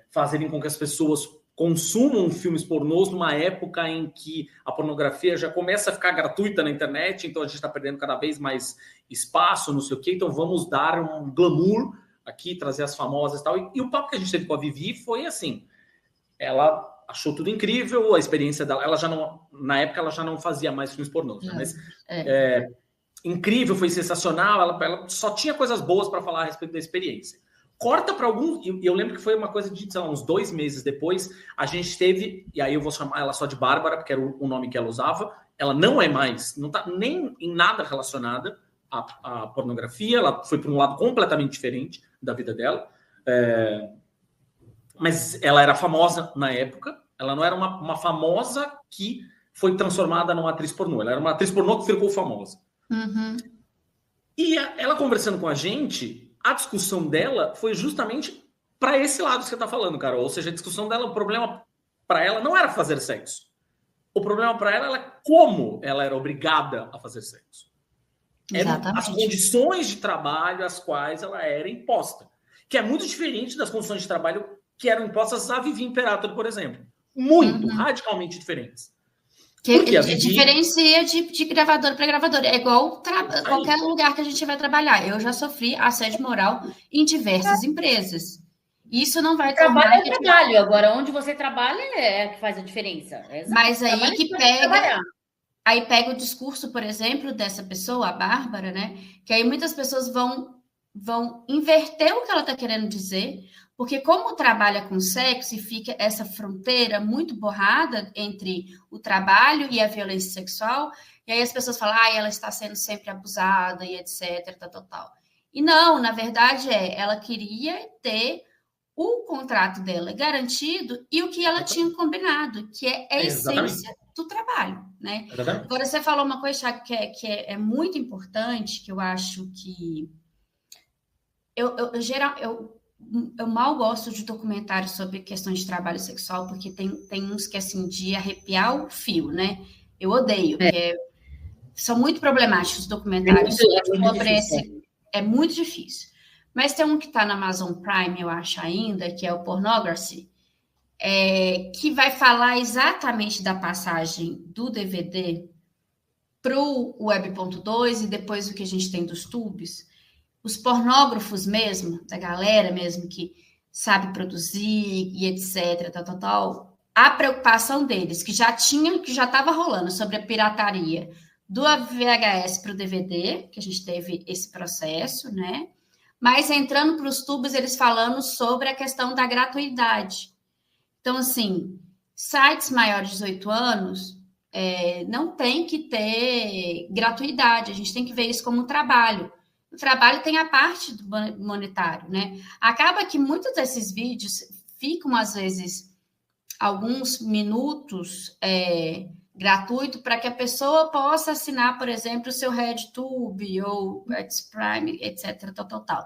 fazerem com que as pessoas consumam filmes pornôs numa época em que a pornografia já começa a ficar gratuita na internet, então a gente está perdendo cada vez mais espaço, não sei o quê, então vamos dar um glamour aqui, trazer as famosas e tal. E o papo que a gente teve com a Vivi foi assim, ela achou tudo incrível, a experiência dela, na época ela já não fazia mais filmes pornôs, né? Mas incrível, foi sensacional, ela só tinha coisas boas para falar a respeito da experiência. Corta para algum, e eu lembro que foi uma coisa de, sei lá, uns 2 meses depois, a gente teve, e aí eu vou chamar ela só de Bárbara, porque era o nome que ela usava, ela não é mais, não está nem em nada relacionada à pornografia, ela foi para um lado completamente diferente da vida dela, mas ela era famosa na época, ela não era uma famosa que foi transformada numa atriz pornô, ela era uma atriz pornô que ficou famosa. Uhum. E ela conversando com a gente, a discussão dela foi justamente para esse lado que você está falando, Carol. Ou seja, a discussão dela, o problema para ela não era fazer sexo. O problema para ela era como ela era obrigada a fazer sexo. Eram as condições de trabalho às quais ela era imposta. Que é muito diferente das condições de trabalho que eram impostas a Vivi Imperator, por exemplo. Muito, radicalmente diferentes. Que a Vivi... diferencia de gravador para gravador. É igual qualquer lugar que a gente vai trabalhar. Eu já sofri assédio moral em diversas empresas. Isso não vai trabalho é trabalho. Agora, onde você trabalha é que faz a diferença. Mas aí que pega o discurso, por exemplo, dessa pessoa, a Bárbara, né? Que aí muitas pessoas vão inverter o que ela está querendo dizer, porque como trabalha com sexo e fica essa fronteira muito borrada entre o trabalho e a violência sexual, e aí as pessoas falam, ela está sendo sempre abusada e etc, tal. E não, na verdade ela queria ter o contrato dela garantido e o que ela tinha combinado, que é a essência do trabalho, né? Agora, você falou uma coisa que é muito importante, que eu acho que eu mal gosto de documentários sobre questões de trabalho sexual, porque tem uns que, assim, de arrepiar o fio, né? Eu odeio, porque são muito problemáticos os documentários sobre esse... É muito difícil. Mas tem um que está na Amazon Prime, eu acho ainda, que é o Pornography, que vai falar exatamente da passagem do DVD para o Web.2 e depois o que a gente tem dos tubes. Os pornógrafos mesmo, da galera mesmo que sabe produzir e etc, tal, a preocupação deles, que já estava rolando sobre a pirataria do VHS para o DVD, que a gente teve esse processo, né? Mas entrando para os tubos, eles falando sobre a questão da gratuidade. Então, assim, sites maiores de 18 anos não tem que ter gratuidade, a gente tem que ver isso como um trabalho. O trabalho tem a parte do monetário, né? Acaba que muitos desses vídeos ficam, às vezes, alguns minutos gratuito para que a pessoa possa assinar, por exemplo, o seu RedTube ou Xprime, etc, tal.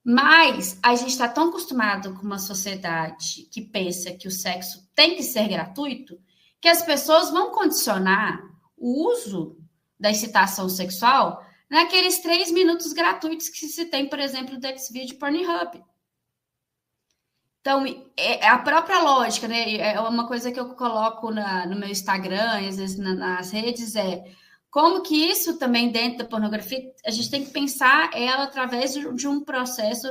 Mas a gente está tão acostumado com uma sociedade que pensa que o sexo tem que ser gratuito, que as pessoas vão condicionar o uso da excitação sexual naqueles 3 minutos gratuitos que se tem, por exemplo, do Xvideo e Pornhub. Então, a própria lógica, né? É uma coisa que eu coloco no meu Instagram, às vezes nas redes, como que isso também dentro da pornografia, a gente tem que pensar ela através de um processo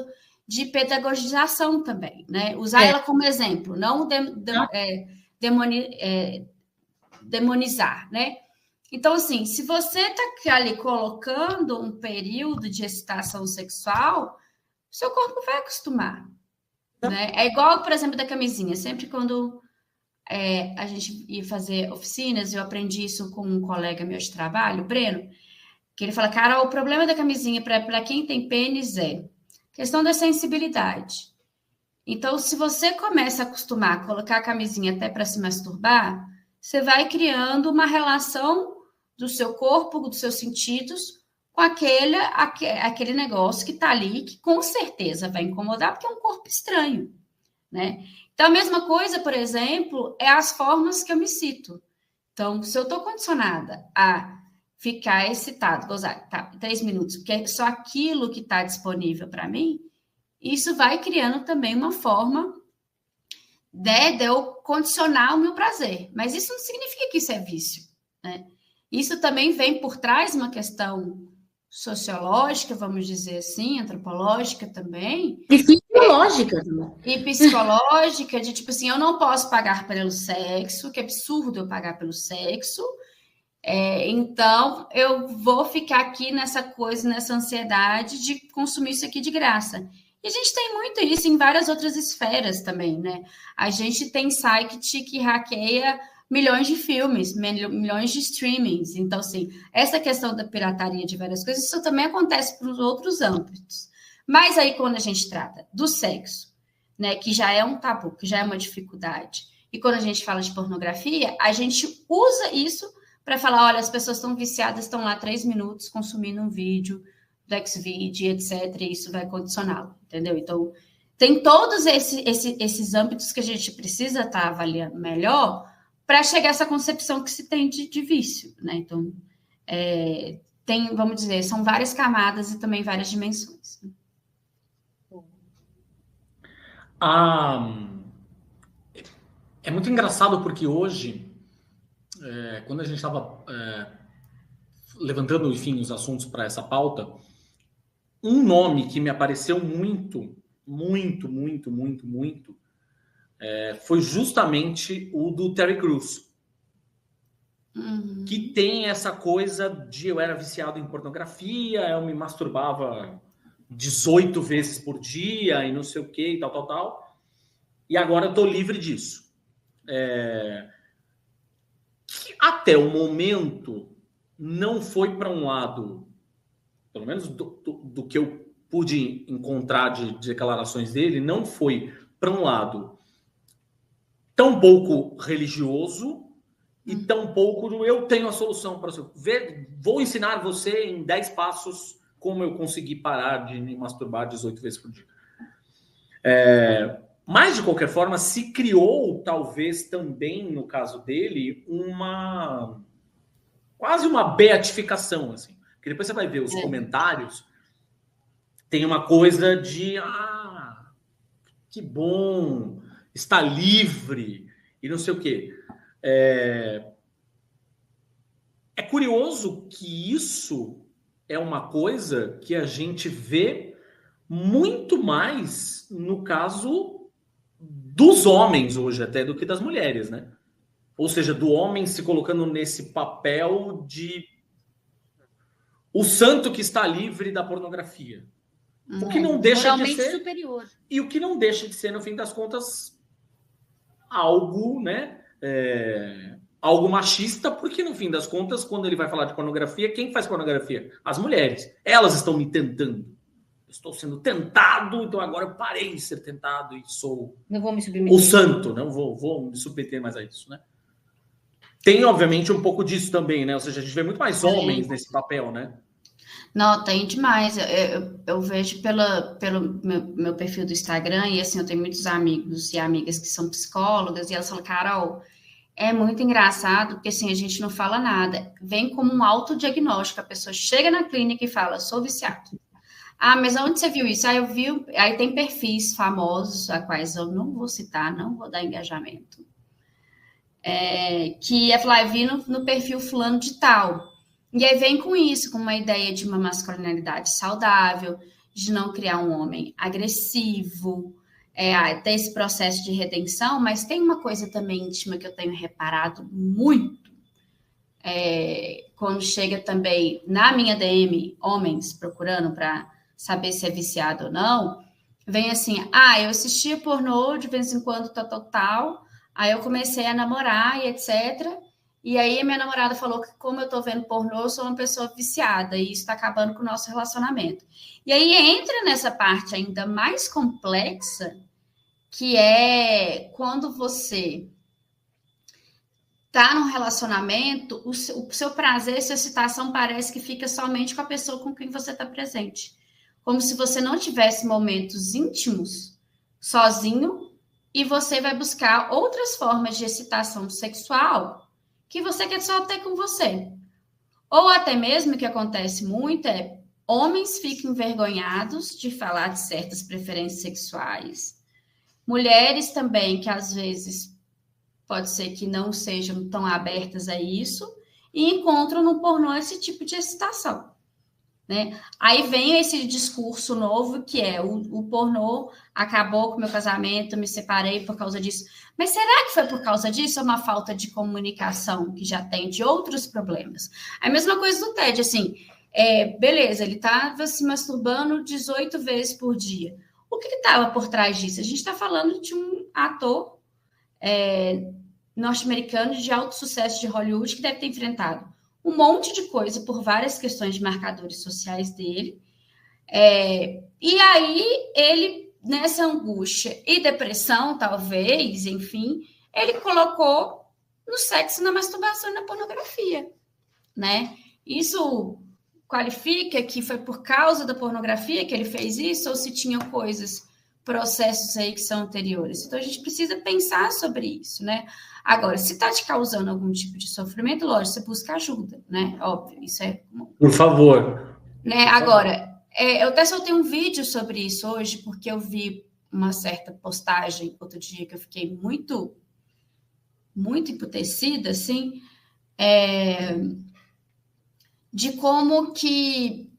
de pedagogização também, né? Usar ela como exemplo, não demonizar, né? Então, assim, se você está ali colocando um período de excitação sexual, seu corpo vai acostumar. Né? É igual, por exemplo, da camisinha. Sempre quando a gente ia fazer oficinas, eu aprendi isso com um colega meu de trabalho, o Breno, que ele fala, cara, o problema da camisinha para quem tem pênis é questão da sensibilidade. Então, se você começa a acostumar a colocar a camisinha até para se masturbar, você vai criando uma relação do seu corpo, dos seus sentidos, com aquele negócio que está ali, que com certeza vai incomodar, porque é um corpo estranho, né? Então, a mesma coisa, por exemplo, é as formas que eu me cito. Então, se eu estou condicionada a ficar excitado, gozar, 3 minutos, porque é só aquilo que está disponível para mim, isso vai criando também uma forma de eu condicionar o meu prazer. Mas isso não significa que isso é vício, né? Isso também vem por trás uma questão sociológica, vamos dizer assim, antropológica também. E fisiológica. E psicológica, de tipo assim, eu não posso pagar pelo sexo, que absurdo eu pagar pelo sexo, então eu vou ficar aqui nessa coisa, nessa ansiedade de consumir isso aqui de graça. E a gente tem muito isso em várias outras esferas também, né? A gente tem site que hackeia milhões de filmes, milhões de streamings. Então, assim, essa questão da pirataria de várias coisas, isso também acontece para os outros âmbitos. Mas aí, quando a gente trata do sexo, né, que já é um tabu, que já é uma dificuldade, e quando a gente fala de pornografia, a gente usa isso para falar, olha, as pessoas estão viciadas, estão lá 3 minutos consumindo um vídeo do Xvideo, etc., e isso vai condicioná-lo, entendeu? Então, tem todos esses âmbitos que a gente precisa estar avaliando melhor para chegar a essa concepção que se tem de vício, né? Então, tem, vamos dizer, são várias camadas e também várias dimensões. É muito engraçado porque hoje, quando a gente estava levantando, enfim, os assuntos para essa pauta, um nome que me apareceu muito, foi justamente o do Terry Crews. Que tem essa coisa de eu era viciado em pornografia, eu me masturbava 18 vezes por dia e não sei o que, e tal. E agora eu tô livre disso. Que até o momento não foi para um lado, pelo menos do que eu pude encontrar de declarações dele, não foi para um lado tão pouco religioso e tão pouco eu tenho a solução para você. Vou ensinar você em 10 passos como eu consegui parar de me masturbar 18 vezes por dia. Mas, de qualquer forma, se criou, talvez também, no caso dele, quase uma beatificação, assim. Porque depois você vai ver os comentários, tem uma coisa de que bom, está livre, e não sei o quê. É curioso que isso é uma coisa que a gente vê muito mais no caso dos homens hoje até do que das mulheres, né? Ou seja, do homem se colocando nesse papel de o santo que está livre da pornografia. O que não deixa de ser superior. E o que não deixa de ser, no fim das contas, algo, né? Algo machista, porque no fim das contas, quando ele vai falar de pornografia, quem faz pornografia? As mulheres. Elas estão me tentando. estou sendo tentado, então agora eu parei de ser tentado e sou não vou me submeter. O santo, não vou me submeter mais a isso, né? Tem, obviamente, um pouco disso também, né? Ou seja, a gente vê muito mais homens nesse papel, né? Não, tem demais. Eu vejo pelo meu perfil do Instagram, e assim, eu tenho muitos amigos e amigas que são psicólogas, e elas falam, Carol, é muito engraçado, porque assim, a gente não fala nada. Vem como um autodiagnóstico. A pessoa chega na clínica e fala, sou viciado. Ah, mas onde você viu isso? Ah, eu vi. Aí tem perfis famosos, a quais eu não vou citar, não vou dar engajamento. Que é falar, eu vi no perfil fulano de tal. E aí vem com isso, com uma ideia de uma masculinidade saudável, de não criar um homem agressivo, ter esse processo de redenção, mas tem uma coisa também íntima que eu tenho reparado muito, quando chega também na minha DM, homens procurando para saber se é viciado ou não, vem assim, eu assistia pornô de vez em quando, tal, aí eu comecei a namorar e etc., e aí a minha namorada falou que como eu tô vendo pornô, eu sou uma pessoa viciada, e isso tá acabando com o nosso relacionamento. E aí entra nessa parte ainda mais complexa, que é quando você tá num relacionamento, o seu prazer, sua excitação parece que fica somente com a pessoa com quem você tá presente. Como se você não tivesse momentos íntimos, sozinho, e você vai buscar outras formas de excitação sexual que você quer só ter com você. Ou até mesmo, o que acontece muito homens ficam envergonhados de falar de certas preferências sexuais. Mulheres também, que às vezes pode ser que não sejam tão abertas a isso, e encontram no pornô esse tipo de excitação. Né? Aí vem esse discurso novo que é o pornô acabou com o meu casamento, me separei por causa disso. Mas será que foi por causa disso ou uma falta de comunicação que já tem de outros problemas? A mesma coisa do TED, assim, beleza, ele estava se masturbando 18 vezes por dia. O que estava por trás disso? A gente está falando de um ator norte-americano de alto sucesso de Hollywood que deve ter enfrentado um monte de coisa por várias questões de marcadores sociais dele. E aí, ele, nessa angústia e depressão, talvez, enfim, ele colocou no sexo, na masturbação e na pornografia, né? Isso qualifica que foi por causa da pornografia que ele fez isso, ou se tinha processos aí que são anteriores. Então, a gente precisa pensar sobre isso, né? Agora, se está te causando algum tipo de sofrimento, lógico, você busca ajuda, né? Óbvio, isso é... Por favor. Né? Agora, eu até soltei um vídeo sobre isso hoje, porque eu vi uma certa postagem outro dia que eu fiquei muito, muito emputecida, assim, de como que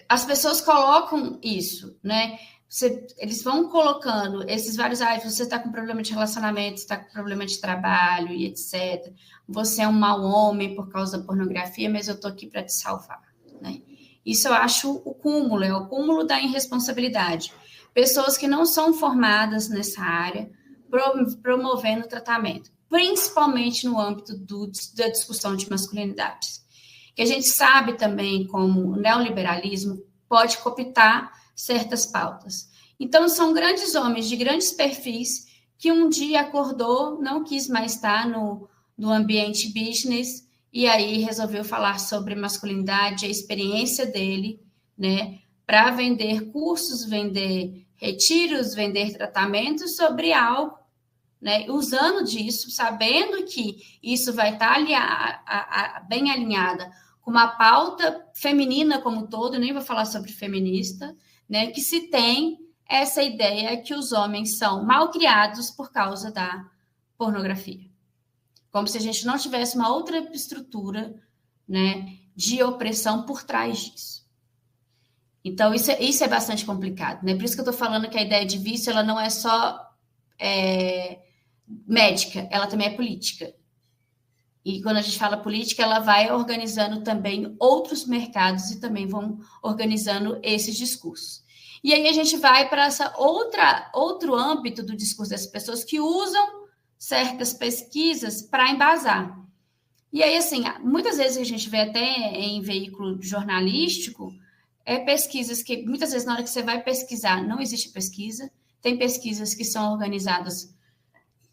as pessoas colocam isso, né? Eles vão colocando esses vários, você está com problema de relacionamento, você está com problema de trabalho e etc. Você é um mau homem por causa da pornografia, mas eu estou aqui para te salvar, né? Isso eu acho o cúmulo da irresponsabilidade. Pessoas que não são formadas nessa área, promovendo tratamento, principalmente no âmbito da discussão de masculinidades. Que a gente sabe também como o neoliberalismo pode cooptar certas pautas. Então, são grandes homens de grandes perfis que um dia acordou, não quis mais estar no ambiente business e aí resolveu falar sobre masculinidade, a experiência dele, né, para vender cursos, vender retiros, vender tratamentos sobre algo, né, usando disso, sabendo que isso vai estar bem alinhada com uma pauta feminina como um todo, nem vou falar sobre feminista, né, que se tem essa ideia que os homens são mal criados por causa da pornografia. Como se a gente não tivesse uma outra estrutura, né, de opressão por trás disso. Então, isso é bastante complicado, né? Por isso que eu estou falando que a ideia de vício ela não é só médica, ela também é política. E quando a gente fala política, ela vai organizando também outros mercados e também vão organizando esses discursos. E aí a gente vai para essa outro âmbito do discurso dessas pessoas que usam certas pesquisas para embasar. E aí, assim, muitas vezes a gente vê até em veículo jornalístico pesquisas que, muitas vezes, na hora que você vai pesquisar, não existe pesquisa. Tem pesquisas que são organizadas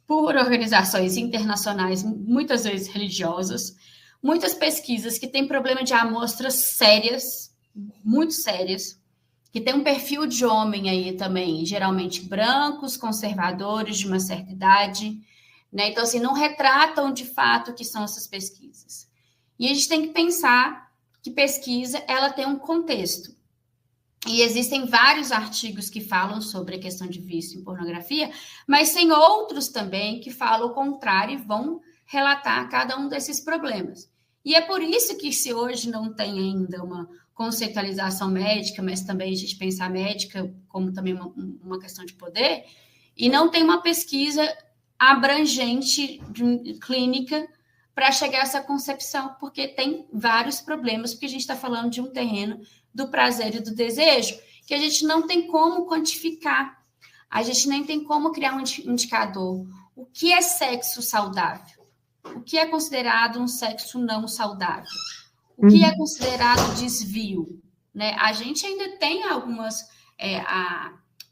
por organizações internacionais, muitas vezes religiosas. Muitas pesquisas que têm problema de amostras sérias, muito sérias, que tem um perfil de homem aí também, geralmente brancos, conservadores, de uma certa idade, né? Então, assim, não retratam de fato o que são essas pesquisas. E a gente tem que pensar que pesquisa, ela tem um contexto. E existem vários artigos que falam sobre a questão de vício em pornografia, mas tem outros também que falam o contrário e vão relatar cada um desses problemas. E é por isso que, se hoje não tem ainda uma conceitualização médica, mas também a gente pensa a médica como também uma questão de poder, e não tem uma pesquisa abrangente, clínica, para chegar a essa concepção, porque tem vários problemas, porque a gente está falando de um terreno do prazer e do desejo, que a gente não tem como quantificar, a gente nem tem como criar um indicador. O que é sexo saudável? O que é considerado um sexo não saudável? O que é considerado desvio? Né? A gente ainda tem algumas...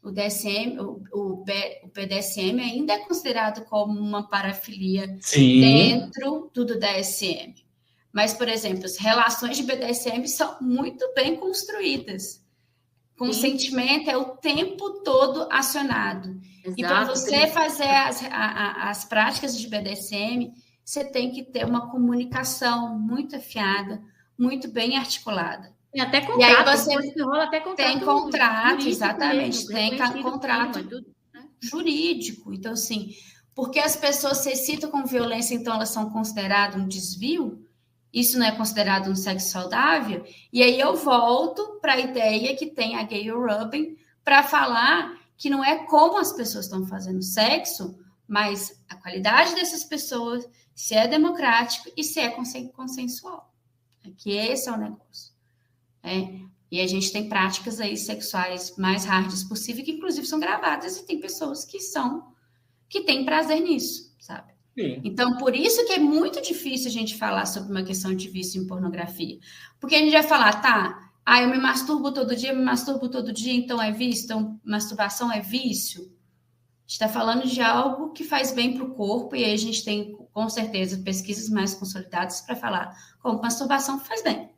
o DSM, o BDSM ainda é considerado como uma parafilia dentro do DSM. Mas, por exemplo, as relações de BDSM são muito bem construídas. Consentimento é o tempo todo acionado. Exato. E para você fazer as práticas de BDSM, você tem que ter uma comunicação muito afiada, muito bem articulada. Tem até contrato, e aí você rola até contrato. Tem contrato, exatamente. Mesmo, tem contrato tudo, né? Jurídico. Então, assim, porque as pessoas se excitam com violência, então elas são consideradas um desvio, isso não é considerado um sexo saudável, e aí eu volto para a ideia que tem a Gayle Rubin para falar que não é como as pessoas estão fazendo sexo, mas a qualidade dessas pessoas, se é democrático e se é consensual. Que esse é o negócio. E a gente tem práticas aí sexuais mais hardas possível, que inclusive são gravadas, e tem pessoas que têm prazer nisso, sabe? Sim. Então, por isso que é muito difícil a gente falar sobre uma questão de vício em pornografia. Porque a gente vai falar, eu me masturbo todo dia, então é vício, então masturbação é vício. A gente está falando de algo que faz bem para o corpo, e aí a gente tem, com certeza, pesquisas mais consolidadas para falar como masturbação faz bem,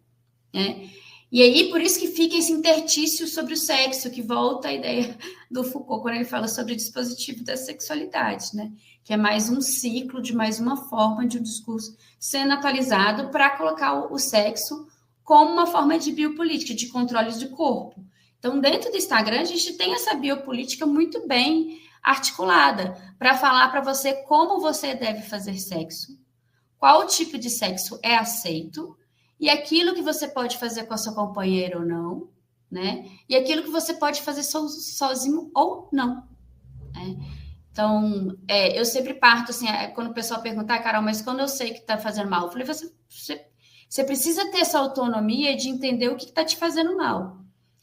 né? E aí, por isso que fica esse interstício sobre o sexo, que volta à ideia do Foucault, quando ele fala sobre o dispositivo da sexualidade, né? Que é mais um ciclo, de mais uma forma de um discurso sendo atualizado para colocar o sexo como uma forma de biopolítica, de controle de corpo. Então, dentro do Instagram, a gente tem essa biopolítica muito bem articulada para falar para você como você deve fazer sexo, qual tipo de sexo é aceito, e aquilo que você pode fazer com a sua companheira ou não, né? E aquilo que você pode fazer sozinho ou não, né? Então, eu sempre parto, assim, quando o pessoal pergunta, Carol, mas quando eu sei que está fazendo mal? Eu falei, você precisa ter essa autonomia de entender o que está te fazendo mal.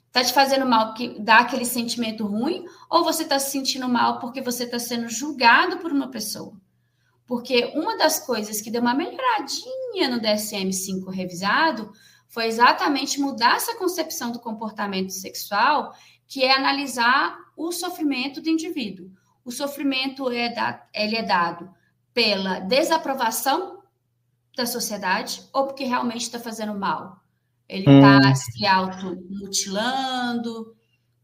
Está te fazendo mal que dá aquele sentimento ruim, ou você está se sentindo mal porque você está sendo julgado por uma pessoa? Porque uma das coisas que deu uma melhoradinha no DSM-5 revisado foi exatamente mudar essa concepção do comportamento sexual, que é analisar o sofrimento do indivíduo. O sofrimento ele é dado pela desaprovação da sociedade ou porque realmente está fazendo mal? Ele está se automutilando,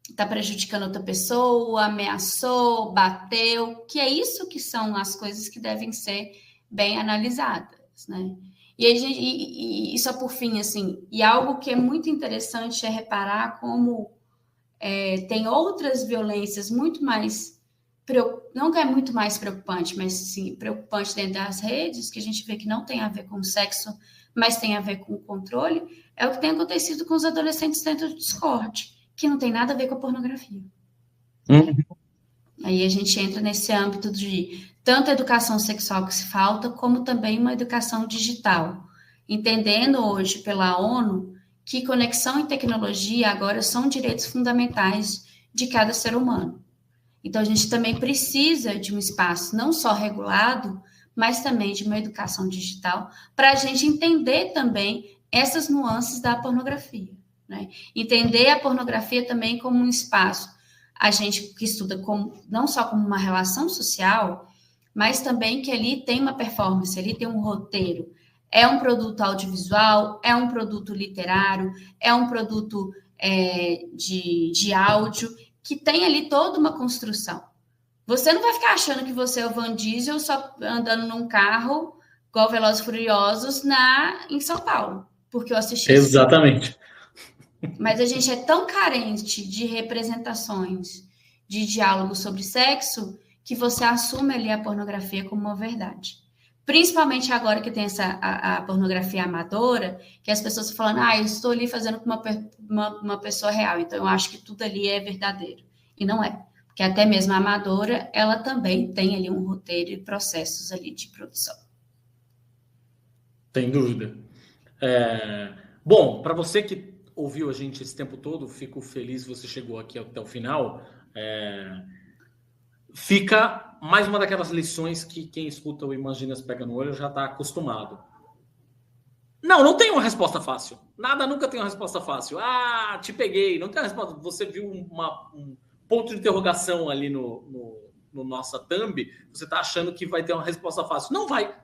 está prejudicando outra pessoa, ameaçou, bateu, que é isso que são as coisas que devem ser bem analisadas, né? E só por fim, assim, e algo que é muito interessante é reparar como tem outras violências muito mais, não que é muito mais preocupante, mas sim preocupante dentro das redes, que a gente vê que não tem a ver com sexo, mas tem a ver com o controle, é o que tem acontecido com os adolescentes dentro do Discord, que não tem nada a ver com a pornografia. Aí a gente entra nesse âmbito de tanto a educação sexual que se falta, como também uma educação digital. Entendendo hoje pela ONU que conexão e tecnologia agora são direitos fundamentais de cada ser humano. Então, a gente também precisa de um espaço não só regulado, mas também de uma educação digital, para a gente entender também essas nuances da pornografia. né? Entender a pornografia também como um espaço, a gente que estuda não só como uma relação social, mas também que ali tem uma performance, ali tem um roteiro. É um produto audiovisual, é um produto literário, é um produto de áudio, que tem ali toda uma construção. Você não vai ficar achando que você é o Van Diesel só andando num carro igual Velozes e Furiosos em São Paulo, porque eu assisti. Exatamente. Mas a gente é tão carente de representações, de diálogo sobre sexo, que você assume ali a pornografia como uma verdade. Principalmente agora que tem a pornografia amadora, que as pessoas estão falando, eu estou ali fazendo com uma pessoa real, então eu acho que tudo ali é verdadeiro. E não é. Porque até mesmo a amadora, ela também tem ali um roteiro e processos ali de produção. Sem dúvida. Bom, para você que ouviu a gente esse tempo todo, fico feliz que você chegou aqui até o final. Fica mais uma daquelas lições que quem escuta o Imaginas Pega no Olho já está acostumado. Não tem uma resposta fácil. Nada nunca tem uma resposta fácil. Te peguei. Não tem uma resposta. Você viu um ponto de interrogação ali no nossa thumb, você está achando que vai ter uma resposta fácil. Não vai.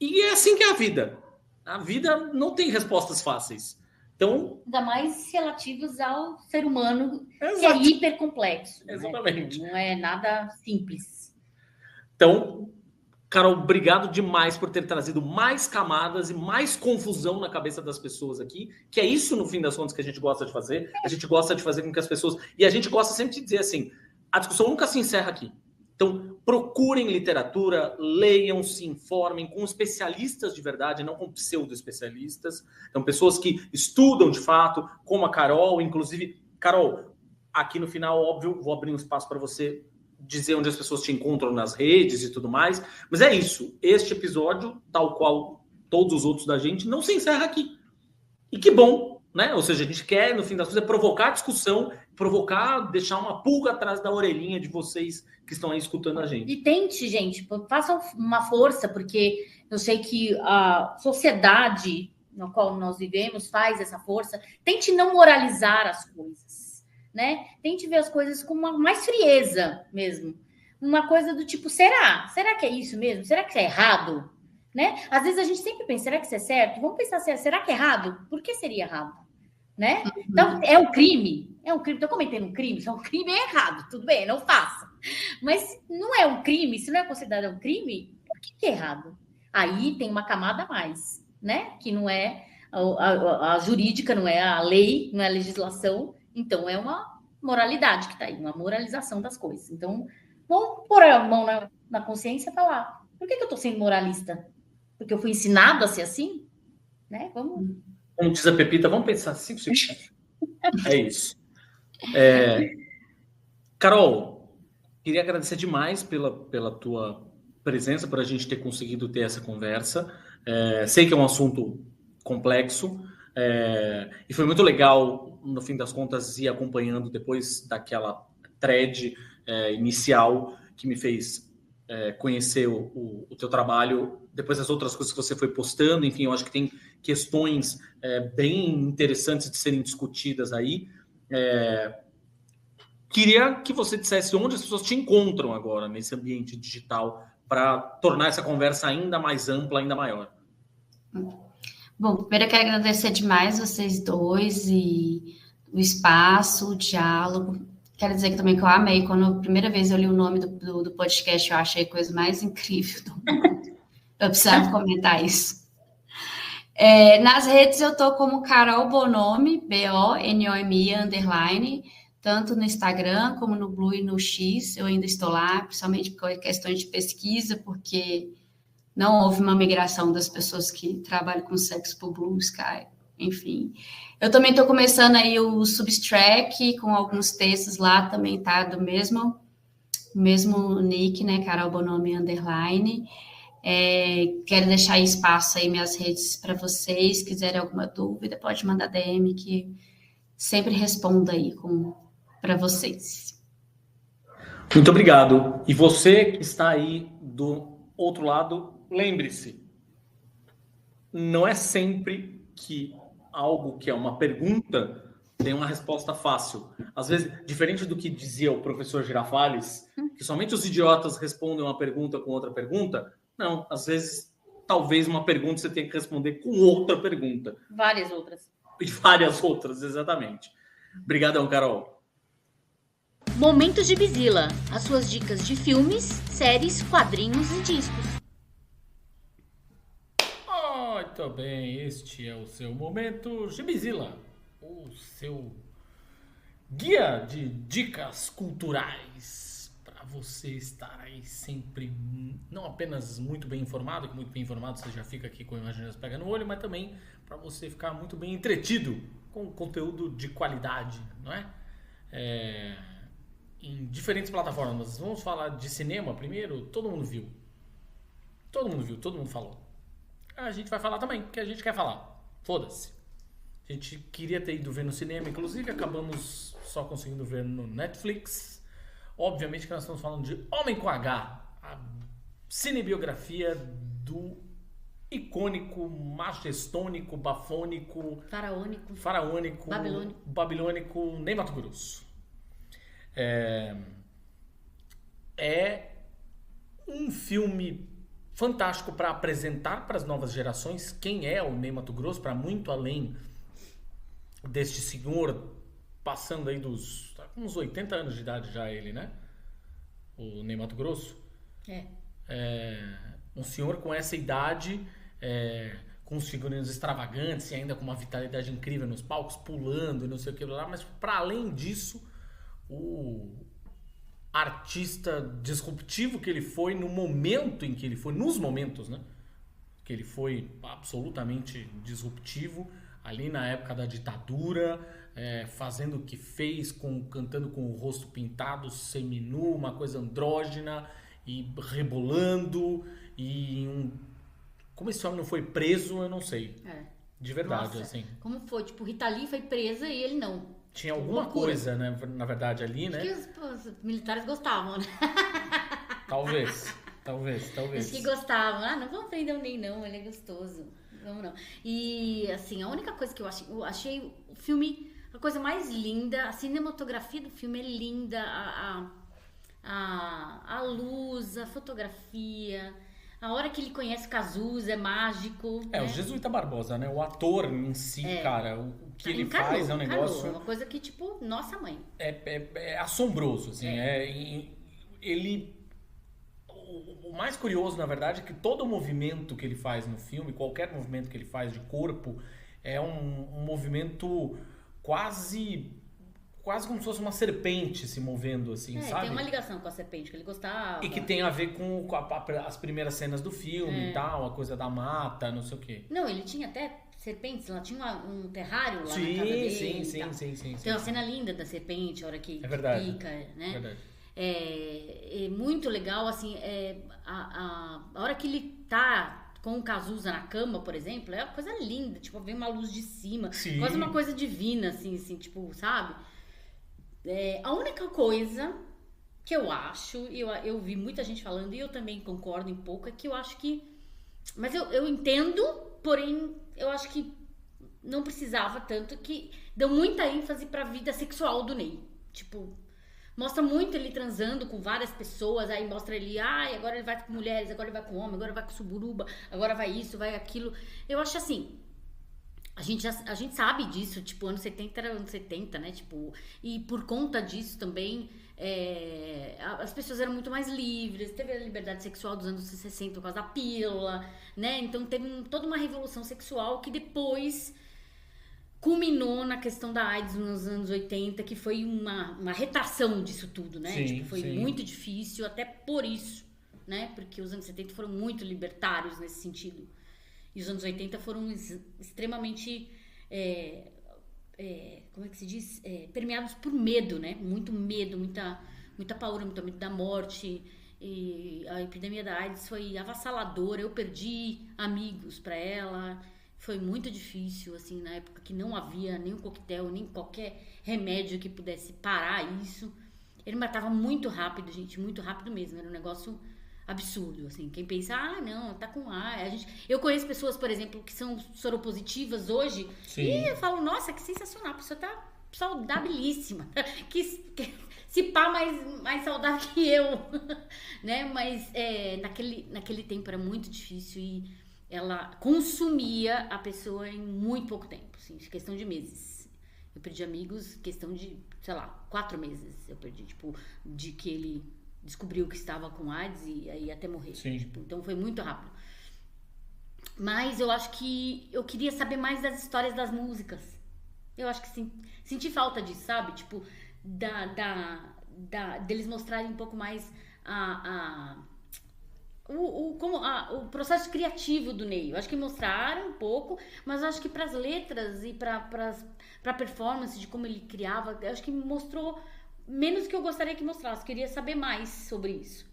E é assim que é a vida. A vida não tem respostas fáceis. Então, ainda mais relativos ao ser humano, exato, que é hipercomplexo. Exatamente. Né? Não é nada simples. Então, Carol, obrigado demais por ter trazido mais camadas e mais confusão na cabeça das pessoas aqui, que é isso, no fim das contas, que a gente gosta de fazer. A gente gosta de fazer com que as pessoas... E a gente gosta sempre de dizer assim, a discussão nunca se encerra aqui. Então, procurem literatura, leiam, se informem com especialistas de verdade, não com pseudo-especialistas. Então, pessoas que estudam de fato, como a Carol. Inclusive, Carol, aqui no final, óbvio, vou abrir um espaço para você dizer onde as pessoas te encontram nas redes e tudo mais. Mas é isso. Este episódio, tal qual todos os outros da gente, não se encerra aqui. E que bom, né? Ou seja, a gente quer, no fim das coisas, provocar discussão, deixar uma pulga atrás da orelhinha de vocês que estão aí escutando a gente. E tente, gente, façam uma força, porque eu sei que a sociedade na qual nós vivemos faz essa força. Tente não moralizar as coisas, né? Tente ver as coisas com mais frieza mesmo. Uma coisa do tipo, será? Será que é isso mesmo? Será que é errado? Né? Às vezes a gente sempre pensa, será que isso é certo? Vamos pensar, será que é errado? Por que seria errado? Né? Então, é um crime. Estou cometendo um crime. Se é um crime, é errado. Tudo bem, não faça. Mas não é um crime. Se não é considerado um crime, por que é errado? Aí tem uma camada a mais, né? Que não é a jurídica, não é a lei, não é a legislação. Então, é uma moralidade que está aí, uma moralização das coisas. Então, vamos pôr a mão na consciência e falar, por que eu estou sendo moralista? Porque eu fui ensinado a ser assim? Né? Vamos... Como diz a Pepita, vamos pensar 5 segundos. É isso. Carol, queria agradecer demais pela tua presença, por a gente ter conseguido ter essa conversa. Sei que é um assunto complexo, e foi muito legal, no fim das contas, ir acompanhando depois daquela thread inicial que me fez conhecer o teu trabalho, depois das outras coisas que você foi postando. Enfim, eu acho que tem questões bem interessantes de serem discutidas aí. Queria que você dissesse onde as pessoas te encontram agora nesse ambiente digital para tornar essa conversa ainda mais ampla, ainda maior. Bom, primeiro eu quero agradecer demais vocês dois e o espaço, o diálogo. Quero dizer que também que eu amei. Quando a primeira vez eu li o nome do podcast, eu achei a coisa mais incrível do mundo. Eu precisava comentar isso. Nas redes eu tô como Carol Bonomi, BONOMI, _, tanto no Instagram como no Blue e no X. Eu ainda estou lá, principalmente por questões de pesquisa, porque não houve uma migração das pessoas que trabalham com sexo para o Blue Sky. Enfim, eu também estou começando aí o Substrack com alguns textos lá, também tá do mesmo nick, né, Carol Bonomi _. Quero deixar aí espaço aí minhas redes para vocês, quiserem alguma dúvida, pode mandar DM que sempre respondo aí para vocês. Muito obrigado. E você que está aí do outro lado, lembre-se, não é sempre que algo que é uma pergunta tem uma resposta fácil. Às vezes, diferente do que dizia o professor Girafales, que somente os idiotas respondem uma pergunta com outra pergunta, não, às vezes, talvez uma pergunta você tenha que responder com outra pergunta. Várias outras. E várias outras, exatamente. Obrigadão, Carol. Momentos de Bizila, as suas dicas de filmes, séries, quadrinhos e discos. Muito bem, este é o seu Momento Gibizila, o seu guia de dicas culturais para você estar aí sempre não apenas muito bem informado, que muito bem informado você já fica aqui com imagens pega no olho, mas também para você ficar muito bem entretido com conteúdo de qualidade, não é? Em diferentes plataformas. Vamos falar de cinema primeiro. Todo mundo viu, todo mundo falou. A gente vai falar também, porque a gente quer falar. Foda-se. A gente queria ter ido ver no cinema, inclusive acabamos só conseguindo ver no Netflix. Obviamente que nós estamos falando de Homem com H, a cinebiografia do icônico, majestônico, bafônico, faraônico, babilônico Ney Matogrosso. É um filme fantástico para apresentar para as novas gerações quem é o Ney Matogrosso, para muito além deste senhor, passando aí dos uns 80 anos de idade já ele, né? O Ney Matogrosso. Um senhor com essa idade, com os figurinos extravagantes e ainda com uma vitalidade incrível nos palcos, pulando e não sei o que lá, mas para além disso, o artista disruptivo que ele foi no momento em que ele foi, nos momentos, né? Que ele foi absolutamente disruptivo, ali na época da ditadura, fazendo o que fez, cantando com o rosto pintado, seminu, uma coisa andrógena, e rebolando, como esse homem não foi preso, eu não sei. De verdade. Nossa, assim. Como foi? Tipo, Rita Lee foi presa e ele não. Tinha alguma coisa, né, na verdade, ali, né? Acho que os militares gostavam, né? Talvez. Acho que gostavam. Não vamos prender o Ney, não, ele é gostoso. Vamos não. E, assim, a única coisa que eu achei o filme, a coisa mais linda, a cinematografia do filme é linda, a luz, a fotografia, a hora que ele conhece Cazuza é mágico. Né? O Jesuíta Barbosa, né? O ator em si, cara, o que ele faz é um negócio... É uma coisa que, tipo, nossa mãe. É assombroso, assim. O mais curioso, na verdade, é que todo movimento que ele faz no filme, qualquer movimento que ele faz de corpo, é um movimento quase como se fosse uma serpente se movendo, assim, sabe? Tem uma ligação com a serpente, que ele gostava. E que tem a ver com as primeiras cenas do filme e tal, a coisa da mata, não sei o quê. Não, ele tinha até serpentes, lá tinha um terrário lá na casa dele. Sim. Tem uma cena linda da serpente, a hora que pica, né? É verdade. É muito legal, assim, a hora que ele tá com o Cazuza na cama, por exemplo, é uma coisa linda, tipo, vem uma luz de cima, quase uma coisa divina, assim, tipo, sabe? A única coisa que eu acho, eu vi muita gente falando, e eu também concordo um pouco, é que eu acho que, mas eu entendo, porém, eu acho que não precisava tanto, que deu muita ênfase pra vida sexual do Ney, tipo... Mostra muito ele transando com várias pessoas, aí mostra ele, agora ele vai com mulheres, agora ele vai com homem, agora vai com suburuba, agora vai isso, vai aquilo. Eu acho assim, a gente sabe disso, tipo, anos 70 era anos 70, né, tipo, e por conta disso também, as pessoas eram muito mais livres, teve a liberdade sexual dos anos 60 por causa da pílula, né, então teve toda uma revolução sexual que depois... culminou na questão da AIDS nos anos 80, que foi uma retração disso tudo, né? Foi muito difícil, até por isso, né? Porque os anos 70 foram muito libertários nesse sentido. E os anos 80 foram extremamente, como é que se diz? Permeados por medo, né? Muito medo, muita paura, muito medo da morte. E a epidemia da AIDS foi avassaladora, eu perdi amigos para ela... Foi muito difícil, assim, na época que não havia nem um coquetel, nem qualquer remédio que pudesse parar isso. Ele matava muito rápido, gente, muito rápido mesmo. Era um negócio absurdo, assim. Quem pensa, não, tá com ar. Eu conheço pessoas, por exemplo, que são soropositivas hoje. Sim. E eu falo, nossa, que sensacional, a pessoa tá saudabilíssima, que se pá mais saudável que eu, né? Mas naquele tempo era muito difícil e ela consumia a pessoa em muito pouco tempo, assim, questão de meses. Eu perdi amigos, questão de, sei lá, 4 meses eu perdi, tipo, de que ele descobriu que estava com AIDS e aí até morrer. Tipo, então foi muito rápido. Mas eu acho que eu queria saber mais das histórias das músicas. Eu acho que senti falta disso, sabe? Tipo, deles mostrarem um pouco mais o processo criativo do Ney. Eu acho que mostraram um pouco, mas eu acho que para as letras e para performance de como ele criava, eu acho que mostrou menos que eu gostaria que mostrasse. Queria saber mais sobre isso.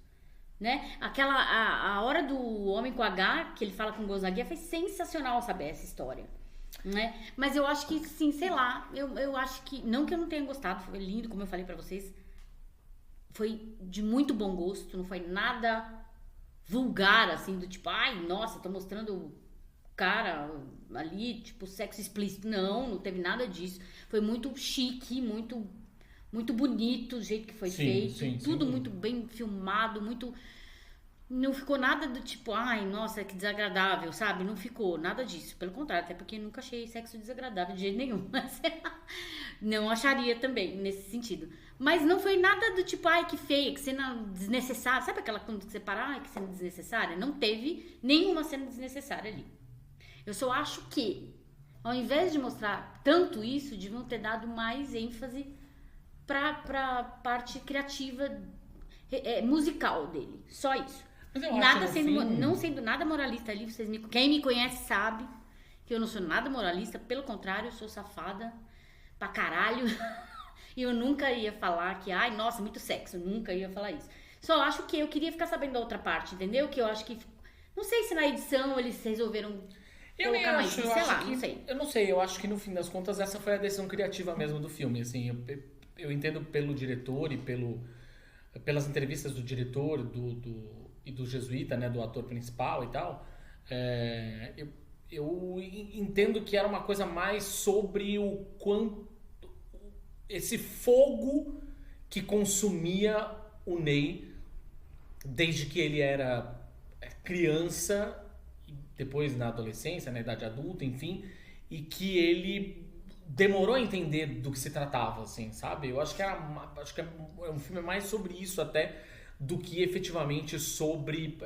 Né? A hora do Homem com H, que ele fala com o Gonzaguinha, foi sensacional saber essa história, né? Mas eu acho que, sim, sei lá, eu acho que, não que eu não tenha gostado, foi lindo, como eu falei pra vocês, foi de muito bom gosto, não foi nada vulgar, assim, do tipo, ai, nossa, tô mostrando o cara ali, tipo, sexo explícito. Não teve nada disso, foi muito chique, muito bonito o jeito que foi feito, tudo muito bem filmado, não ficou nada do tipo, ai, nossa, que desagradável, sabe? Não ficou nada disso, pelo contrário, até porque nunca achei sexo desagradável de jeito nenhum, mas não acharia também, nesse sentido. Mas não foi nada do tipo, ai, que feia, que cena desnecessária, sabe aquela quando você para, ai, que cena desnecessária? Não teve nenhuma cena desnecessária ali. Eu só acho que, ao invés de mostrar tanto isso, deviam ter dado mais ênfase pra parte criativa musical dele. Só isso. Nada não sendo nada moralista ali. Quem me conhece sabe que eu não sou nada moralista. Pelo contrário, eu sou safada pra caralho. E eu nunca ia falar que, ai, nossa, muito sexo. Nunca ia falar isso. Só acho que eu queria ficar sabendo da outra parte, entendeu? Que eu acho que... Não sei se na edição eles resolveram... Eu não sei, eu acho que no fim das contas essa foi a decisão criativa mesmo do filme, assim, eu entendo pelo diretor e pelas entrevistas do diretor e do jesuíta, né, do ator principal e tal, eu entendo que era uma coisa mais sobre o quanto esse fogo que consumia o Ney desde que ele era criança, depois na adolescência, na idade adulta, enfim, e que ele demorou a entender do que se tratava, assim, sabe? Eu acho que é um filme mais sobre isso até do que efetivamente sobre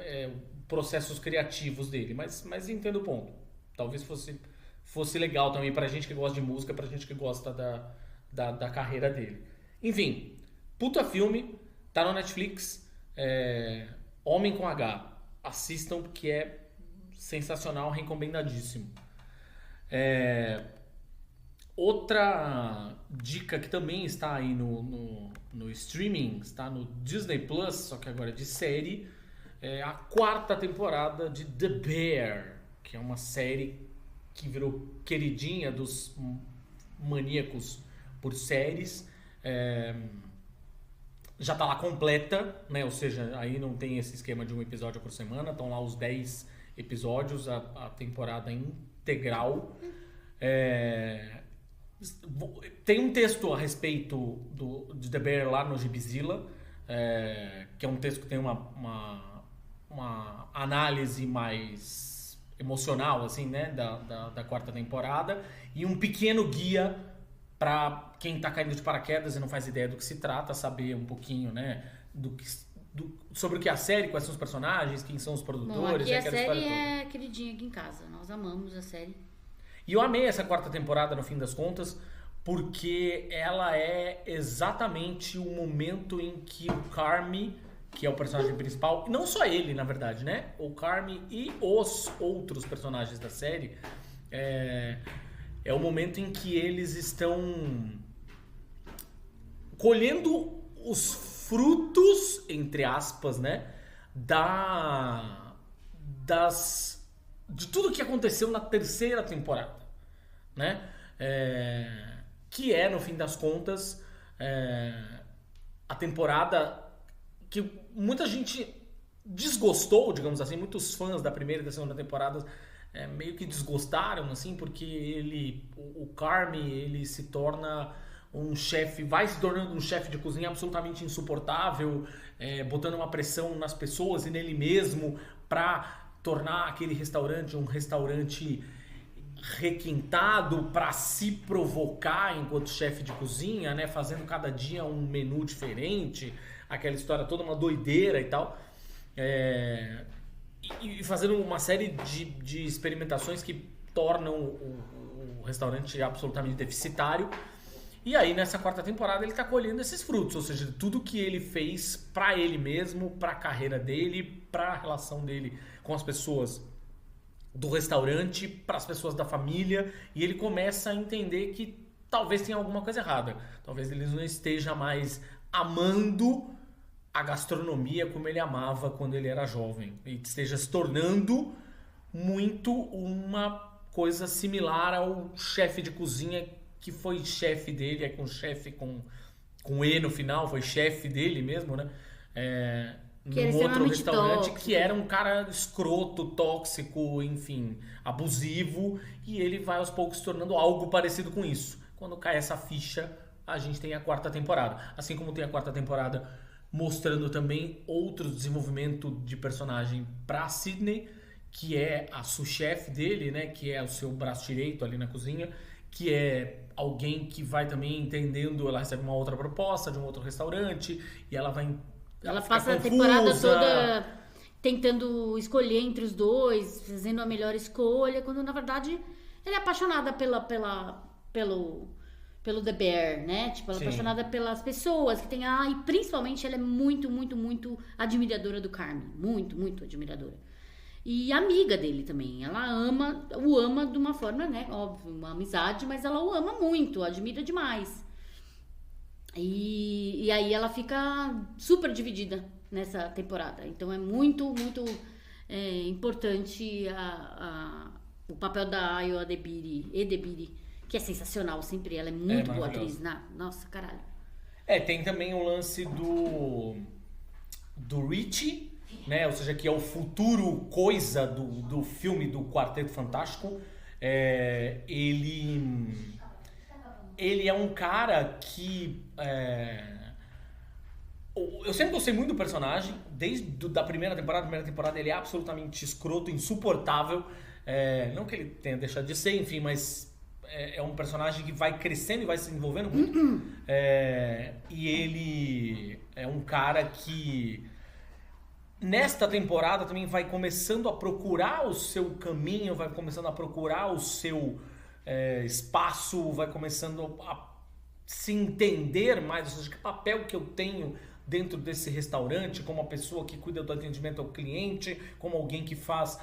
processos criativos dele, mas entendo o ponto. Talvez fosse legal também pra gente que gosta de música, pra gente que gosta da carreira dele. Enfim, puta filme, tá no Netflix, Homem com H, assistam porque é sensacional, recomendadíssimo. Outra dica que também está aí no streaming, está no Disney Plus, só que agora é de série, é a 4ª temporada de The Bear, que é uma série que virou queridinha dos maníacos por séries. Já está lá completa, né? Ou seja, aí não tem esse esquema de um episódio por semana, estão lá os 10 episódios, a temporada integral. Tem um texto a respeito de The Bear lá no Gibizilla, que é um texto que tem uma análise mais emocional, assim, né, da 4ª temporada, e um pequeno guia para quem está caindo de paraquedas e não faz ideia do que se trata, saber um pouquinho, né, sobre o que é a série, quais são os personagens, quem são os produtores. Bom, aqui a série é queridinha aqui em casa, nós amamos a série. E eu amei essa 4ª temporada, no fim das contas, porque ela é exatamente o momento em que o Carmy, que é o personagem principal, e não só ele, na verdade, né? O Carmy e os outros personagens da série, é o momento em que eles estão colhendo os frutos, entre aspas, né? De tudo que aconteceu na 3ª temporada, né? Que é, no fim das contas, a temporada que muita gente desgostou, digamos assim, muitos fãs da 1ª e da 2ª temporada meio que desgostaram, assim, porque o Carmy, ele se torna um chefe, vai se tornando um chefe de cozinha absolutamente insuportável, botando uma pressão nas pessoas e nele mesmo para tornar aquele restaurante um restaurante requintado, para se provocar enquanto chefe de cozinha, né? Fazendo cada dia um menu diferente, aquela história toda, uma doideira e tal. E fazendo uma série de experimentações que tornam o restaurante absolutamente deficitário. E aí, nessa 4ª temporada, ele tá colhendo esses frutos, ou seja, tudo que ele fez para ele mesmo, para a carreira dele, para a relação dele com as pessoas do restaurante, para as pessoas da família, e ele começa a entender que talvez tenha alguma coisa errada. Talvez ele não esteja mais amando a gastronomia como ele amava quando ele era jovem, e esteja se tornando muito uma coisa similar ao chefe de cozinha que foi chefe dele, com chefe com E no final, foi chefe dele mesmo, né? Num outro restaurante tóxico, que era um cara escroto, tóxico, enfim, abusivo, e ele vai aos poucos se tornando algo parecido com isso. Quando cai essa ficha, a gente tem a 4ª temporada. Assim como tem a 4ª temporada mostrando também outro desenvolvimento de personagem para Sydney, que é a sous-chefe dele, né, que é o seu braço direito ali na cozinha, que é alguém que vai também entendendo, ela recebe uma outra proposta de um outro restaurante, e ela passa a temporada toda tentando escolher entre os dois, fazendo a melhor escolha, quando na verdade ela é apaixonada pelo The Bear, né? Tipo, ela é apaixonada pelas pessoas que tem... e principalmente ela é muito, muito, muito admiradora do Carmen. Muito, muito admiradora. E amiga dele também. Ela o ama de uma forma, né? Óbvio, uma amizade, mas ela o ama muito, admira demais. E aí ela fica super dividida nessa temporada. Então é muito, muito importante o papel da Ayo Edebiri, que é sensacional sempre. Ela é muito boa atriz. Nossa, caralho. Tem também o lance do Richie, né? Ou seja, que é o futuro coisa do filme do Quarteto Fantástico. Ele é um cara que... eu sempre gostei muito do personagem. Desde a primeira temporada ele é absolutamente escroto, insuportável. Não que ele tenha deixado de ser, enfim, mas é um personagem que vai crescendo e vai se desenvolvendo muito. E ele é um cara que... Nesta temporada também vai começando a procurar o seu caminho, vai começando a procurar o seu espaço, vai começando a se entender mais, ou seja, que papel que eu tenho dentro desse restaurante, como uma pessoa que cuida do atendimento ao cliente, como alguém que faz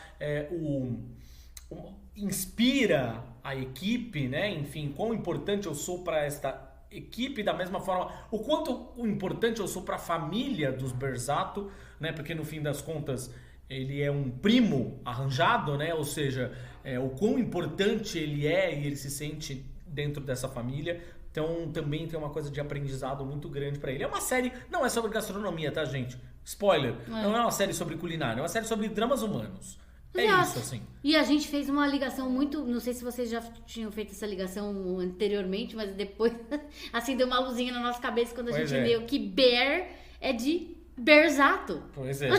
inspira a equipe, né? Enfim, quão importante eu sou para esta equipe, da mesma forma o quanto importante eu sou para a família dos Bersato, né? Porque no fim das contas ele é um primo arranjado, né? Ou seja, o quão importante ele é e ele se sente dentro dessa família. Então também tem uma coisa de aprendizado muito grande para ele. É uma série, não é sobre gastronomia, tá, gente? Spoiler, não é uma série sobre culinária, é uma série sobre dramas humanos. Exato. Isso, assim. E a gente fez uma ligação muito... Não sei se vocês já tinham feito essa ligação anteriormente, mas depois, assim, deu uma luzinha na nossa cabeça quando a gente viu que Bear é de Bersato. Pois é.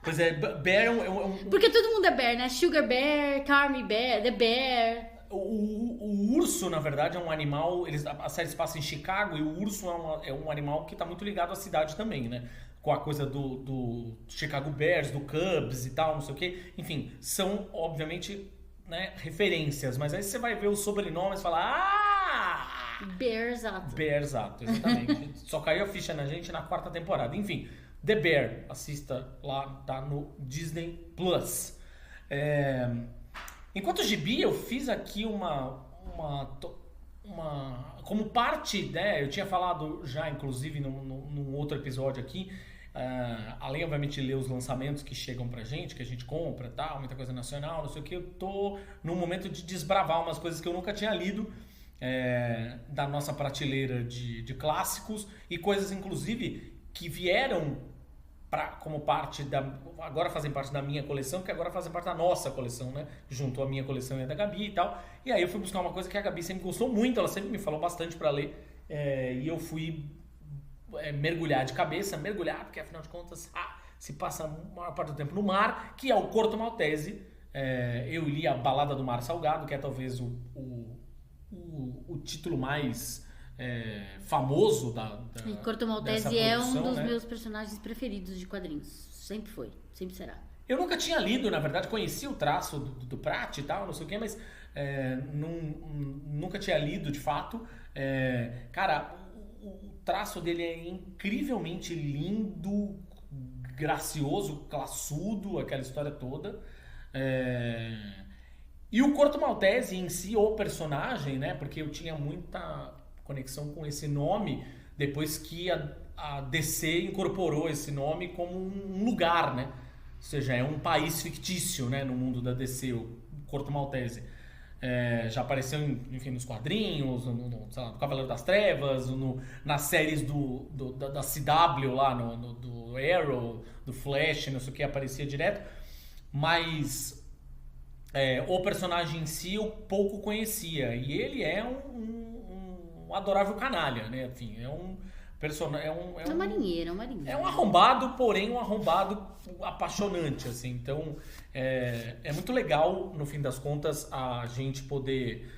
Pois é, Bear é um... Porque todo mundo é Bear, né? Sugar Bear, Carmy Bear, The Bear... O urso, na verdade, é um animal... A série se passa em Chicago e o urso é um animal que está muito ligado à cidade também, né? Com a coisa do Chicago Bears, do Cubs e tal, não sei o quê. Enfim, são, obviamente, né, referências. Mas aí você vai ver os sobrenomes e fala... Bersato. Bersato, exatamente. Só caiu a ficha na gente na 4ª temporada. Enfim, The Bear, assista lá, tá no Disney Plus. Enquanto gibi, eu fiz aqui uma como parte, né, eu tinha falado já, inclusive, num outro episódio aqui, além, obviamente, de ler os lançamentos que chegam pra gente, que a gente compra, tal, muita coisa nacional, não sei o que, eu tô num momento de desbravar umas coisas que eu nunca tinha lido, da nossa prateleira de clássicos, e coisas, inclusive, que vieram como parte da... Agora fazem parte da minha coleção, que agora fazem parte da nossa coleção, né? Juntou a minha coleção e a da Gabi e tal. E aí eu fui buscar uma coisa que a Gabi sempre gostou muito, ela sempre me falou bastante para ler. E eu fui mergulhar de cabeça, porque afinal de contas se passa a maior parte do tempo no mar, que é o Corto Maltese. Eu li A Balada do Mar Salgado, que é talvez o título mais... famoso e Corto Maltese é um dos meus personagens preferidos de quadrinhos. Sempre foi, sempre será. Eu nunca tinha lido, na verdade, conhecia o traço do Prat e tal, não sei o que, mas nunca tinha lido de fato. Cara, o traço dele é incrivelmente lindo, gracioso, classudo, aquela história toda. E o Corto Maltese em si, o personagem, né? Porque eu tinha muita conexão com esse nome depois que a DC incorporou esse nome como um lugar, né? Ou seja, é um país fictício, né, no mundo da DC, o Corto Maltese. Já apareceu, enfim, nos quadrinhos, sei lá, no Cavaleiro das Trevas, nas séries da CW lá, do Arrow, do Flash, não sei o que, aparecia direto. Mas o personagem em si eu pouco conhecia. E ele é um adorável canalha, né? Enfim, é um personagem... É um marinheiro. É um arrombado, porém um arrombado apaixonante, assim. Então, é muito legal, no fim das contas, a gente poder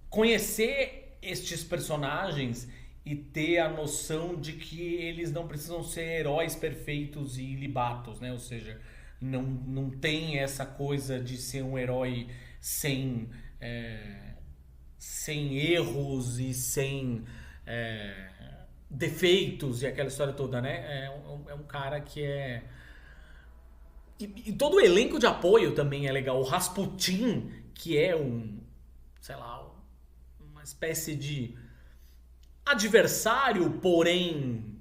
conhecer estes personagens e ter a noção de que eles não precisam ser heróis perfeitos e libatos, né? Ou seja, não tem essa coisa de ser um herói sem erros e sem defeitos e aquela história toda, né? É um cara que é... E todo o elenco de apoio também é legal. O Rasputin, que é sei lá, uma espécie de adversário, porém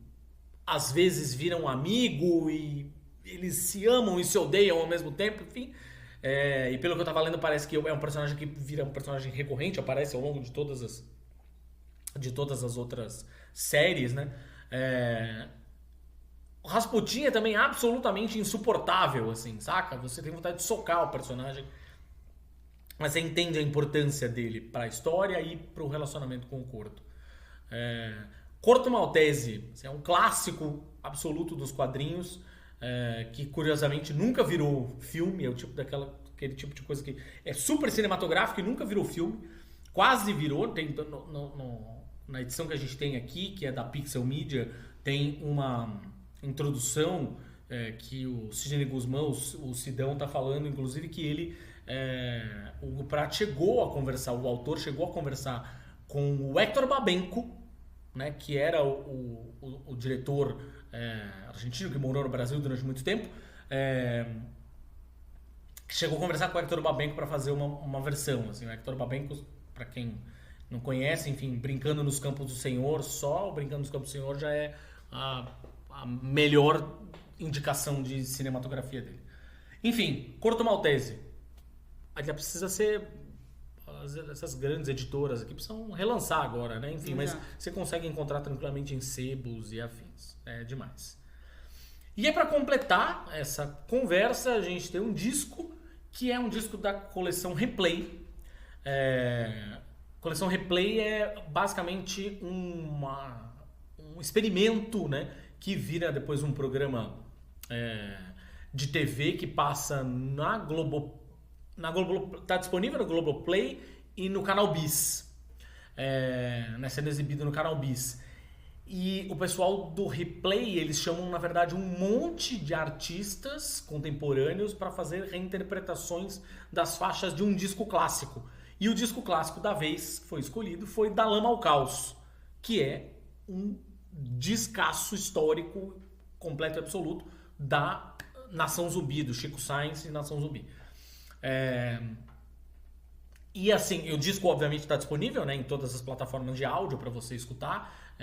às vezes viram amigo e eles se amam e se odeiam ao mesmo tempo, enfim... e pelo que eu tava lendo, parece que é um personagem que vira um personagem recorrente, aparece ao longo de todas as outras séries, né? O Rasputin é também absolutamente insuportável, assim, saca? Você tem vontade de socar o personagem, mas você entende a importância dele pra história e pro relacionamento com o Corto. Corto Maltese é um clássico absoluto dos quadrinhos, que curiosamente nunca virou filme, é o tipo aquele tipo de coisa que é super cinematográfico e nunca virou filme, quase virou. Tem na edição que a gente tem aqui, que é da Pixel Media, tem uma introdução que o Sidney Guzmán, o Sidão, tá falando, inclusive, que ele, o Prat chegou a conversar, o autor chegou a conversar com o Héctor Babenco, né, que era o diretor argentino que morou no Brasil durante muito tempo, que chegou a conversar com o Héctor Babenco para fazer uma versão. Assim, o Héctor Babenco, para quem não conhece, enfim, Brincando nos Campos do Senhor, só o Brincando nos Campos do Senhor já é a melhor indicação de cinematografia dele. Enfim, Corto Maltese. Ainda precisa ser... Essas grandes editoras aqui precisam relançar agora, né? Enfim, mas você consegue encontrar tranquilamente em sebos e afins. É demais. E aí, para completar essa conversa, a gente tem um disco que é um disco da coleção Replay. A coleção Replay é basicamente um experimento, né? Que vira depois um programa de TV que passa na Globo. Está disponível no Globoplay e no Canal Bis. Sendo exibido no Canal Bis. E o pessoal do Replay, eles chamam, na verdade, um monte de artistas contemporâneos para fazer reinterpretações das faixas de um disco clássico. E o disco clássico da vez que foi escolhido foi Da Lama ao Caos, que é um descasso histórico completo e absoluto da Nação Zumbi, do Chico Science e Nação Zumbi. E assim, o disco obviamente está disponível, né, em todas as plataformas de áudio para você escutar,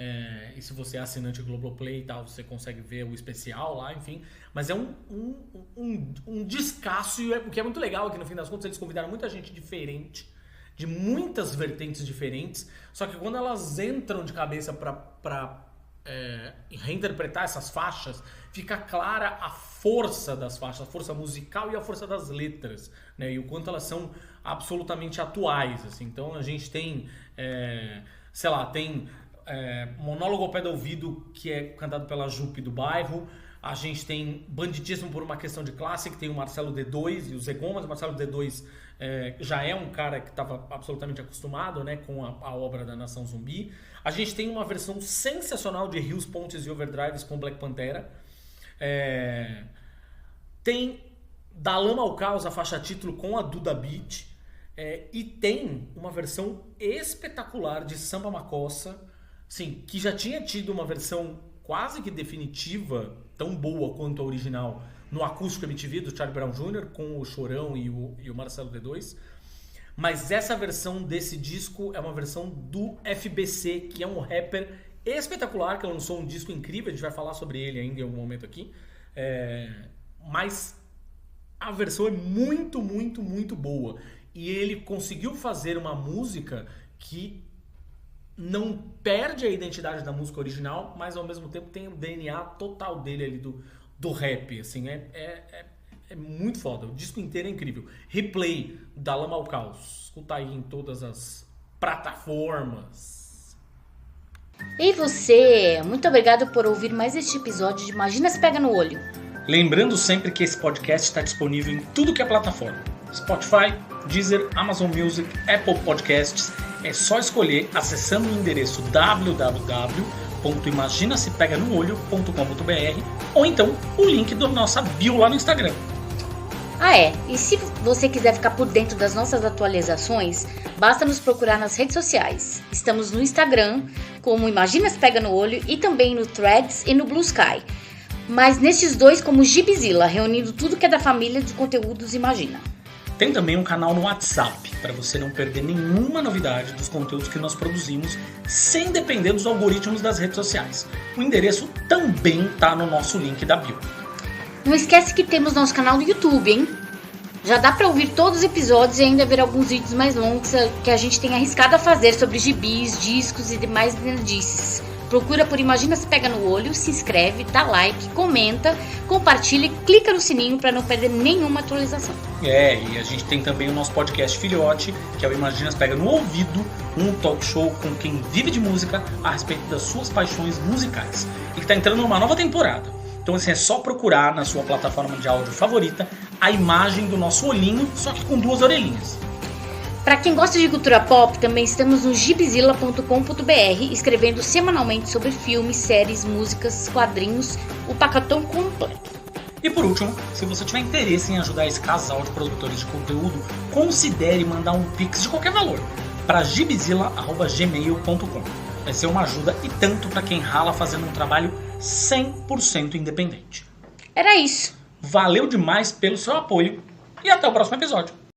e se você é assinante Globoplay e tal, você consegue ver o especial lá, enfim. Mas é um descasso, e o que é muito legal é que no fim das contas eles convidaram muita gente diferente, de muitas vertentes diferentes, só que quando elas entram de cabeça para reinterpretar essas faixas, fica clara a força das faixas, a força musical e a força das letras, né? E o quanto elas são absolutamente atuais, assim. Então a gente tem, sei lá, tem Monólogo ao Pé do Ouvido, que é cantado pela Jupe do Bairro. A gente tem Banditismo por uma Questão de Classe, que tem o Marcelo D2 e o Zé Gomes. O Marcelo D2 já é um cara que estava absolutamente acostumado, né, com a obra da Nação Zumbi. A gente tem uma versão sensacional de Rios, Pontes e Overdrives com Black Pantera. Tem Da Lama ao Caos, a faixa título com a Duda Beat. E tem uma versão espetacular de Samba Macossa, assim, que já tinha tido uma versão quase que definitiva, tão boa quanto a original, no Acústico MTV do Charlie Brown Jr., com o Chorão e o Marcelo D2. Mas essa versão desse disco é uma versão do FBC, que é um rapper espetacular, que lançou um disco incrível, a gente vai falar sobre ele ainda em algum momento aqui. Mas a versão é muito, muito, muito boa. E ele conseguiu fazer uma música que não perde a identidade da música original, mas ao mesmo tempo tem o DNA total dele ali do rap, assim, é muito foda. O disco inteiro é incrível. Replay, Da Lama ao Caos. Escuta aí em todas as plataformas. E você, muito obrigado por ouvir mais este episódio de Imagina Se Pega no Olho. Lembrando sempre que esse podcast está disponível em tudo que é plataforma. Spotify, Deezer, Amazon Music, Apple Podcasts. É só escolher acessando o endereço www.imaginasepeganoolho.com.br ou então o link da nossa bio lá no Instagram. E se você quiser ficar por dentro das nossas atualizações, basta nos procurar nas redes sociais. Estamos no Instagram, como Imagina Se Pega no Olho, e também no Threads e no Blue Sky. Mas nesses dois como Gibzilla, reunindo tudo que é da família de conteúdos Imagina. Tem também um canal no WhatsApp, para você não perder nenhuma novidade dos conteúdos que nós produzimos, sem depender dos algoritmos das redes sociais. O endereço também está no nosso link da bio. Não esquece que temos nosso canal no YouTube, hein? Já dá para ouvir todos os episódios e ainda ver alguns vídeos mais longos que a gente tem arriscado a fazer sobre gibis, discos e demais nerdices. Procura por Imagina Se Pega no Olho, se inscreve, dá like, comenta, compartilha e clica no sininho para não perder nenhuma atualização. E a gente tem também o nosso podcast filhote, que é o Imagina Se Pega no Ouvido, um talk show com quem vive de música a respeito das suas paixões musicais. E que está entrando numa nova temporada. Então assim, é só procurar na sua plataforma de áudio favorita a imagem do nosso olhinho, só que com 2 orelhinhas. Para quem gosta de cultura pop, também estamos no gibzilla.com.br, escrevendo semanalmente sobre filmes, séries, músicas, quadrinhos, o pacotão completo. E por último, se você tiver interesse em ajudar esse casal de produtores de conteúdo, considere mandar um pix de qualquer valor para gibzilla@gmail.com. Vai ser uma ajuda e tanto para quem rala fazendo um trabalho 100% independente. Era isso. Valeu demais pelo seu apoio e até o próximo episódio.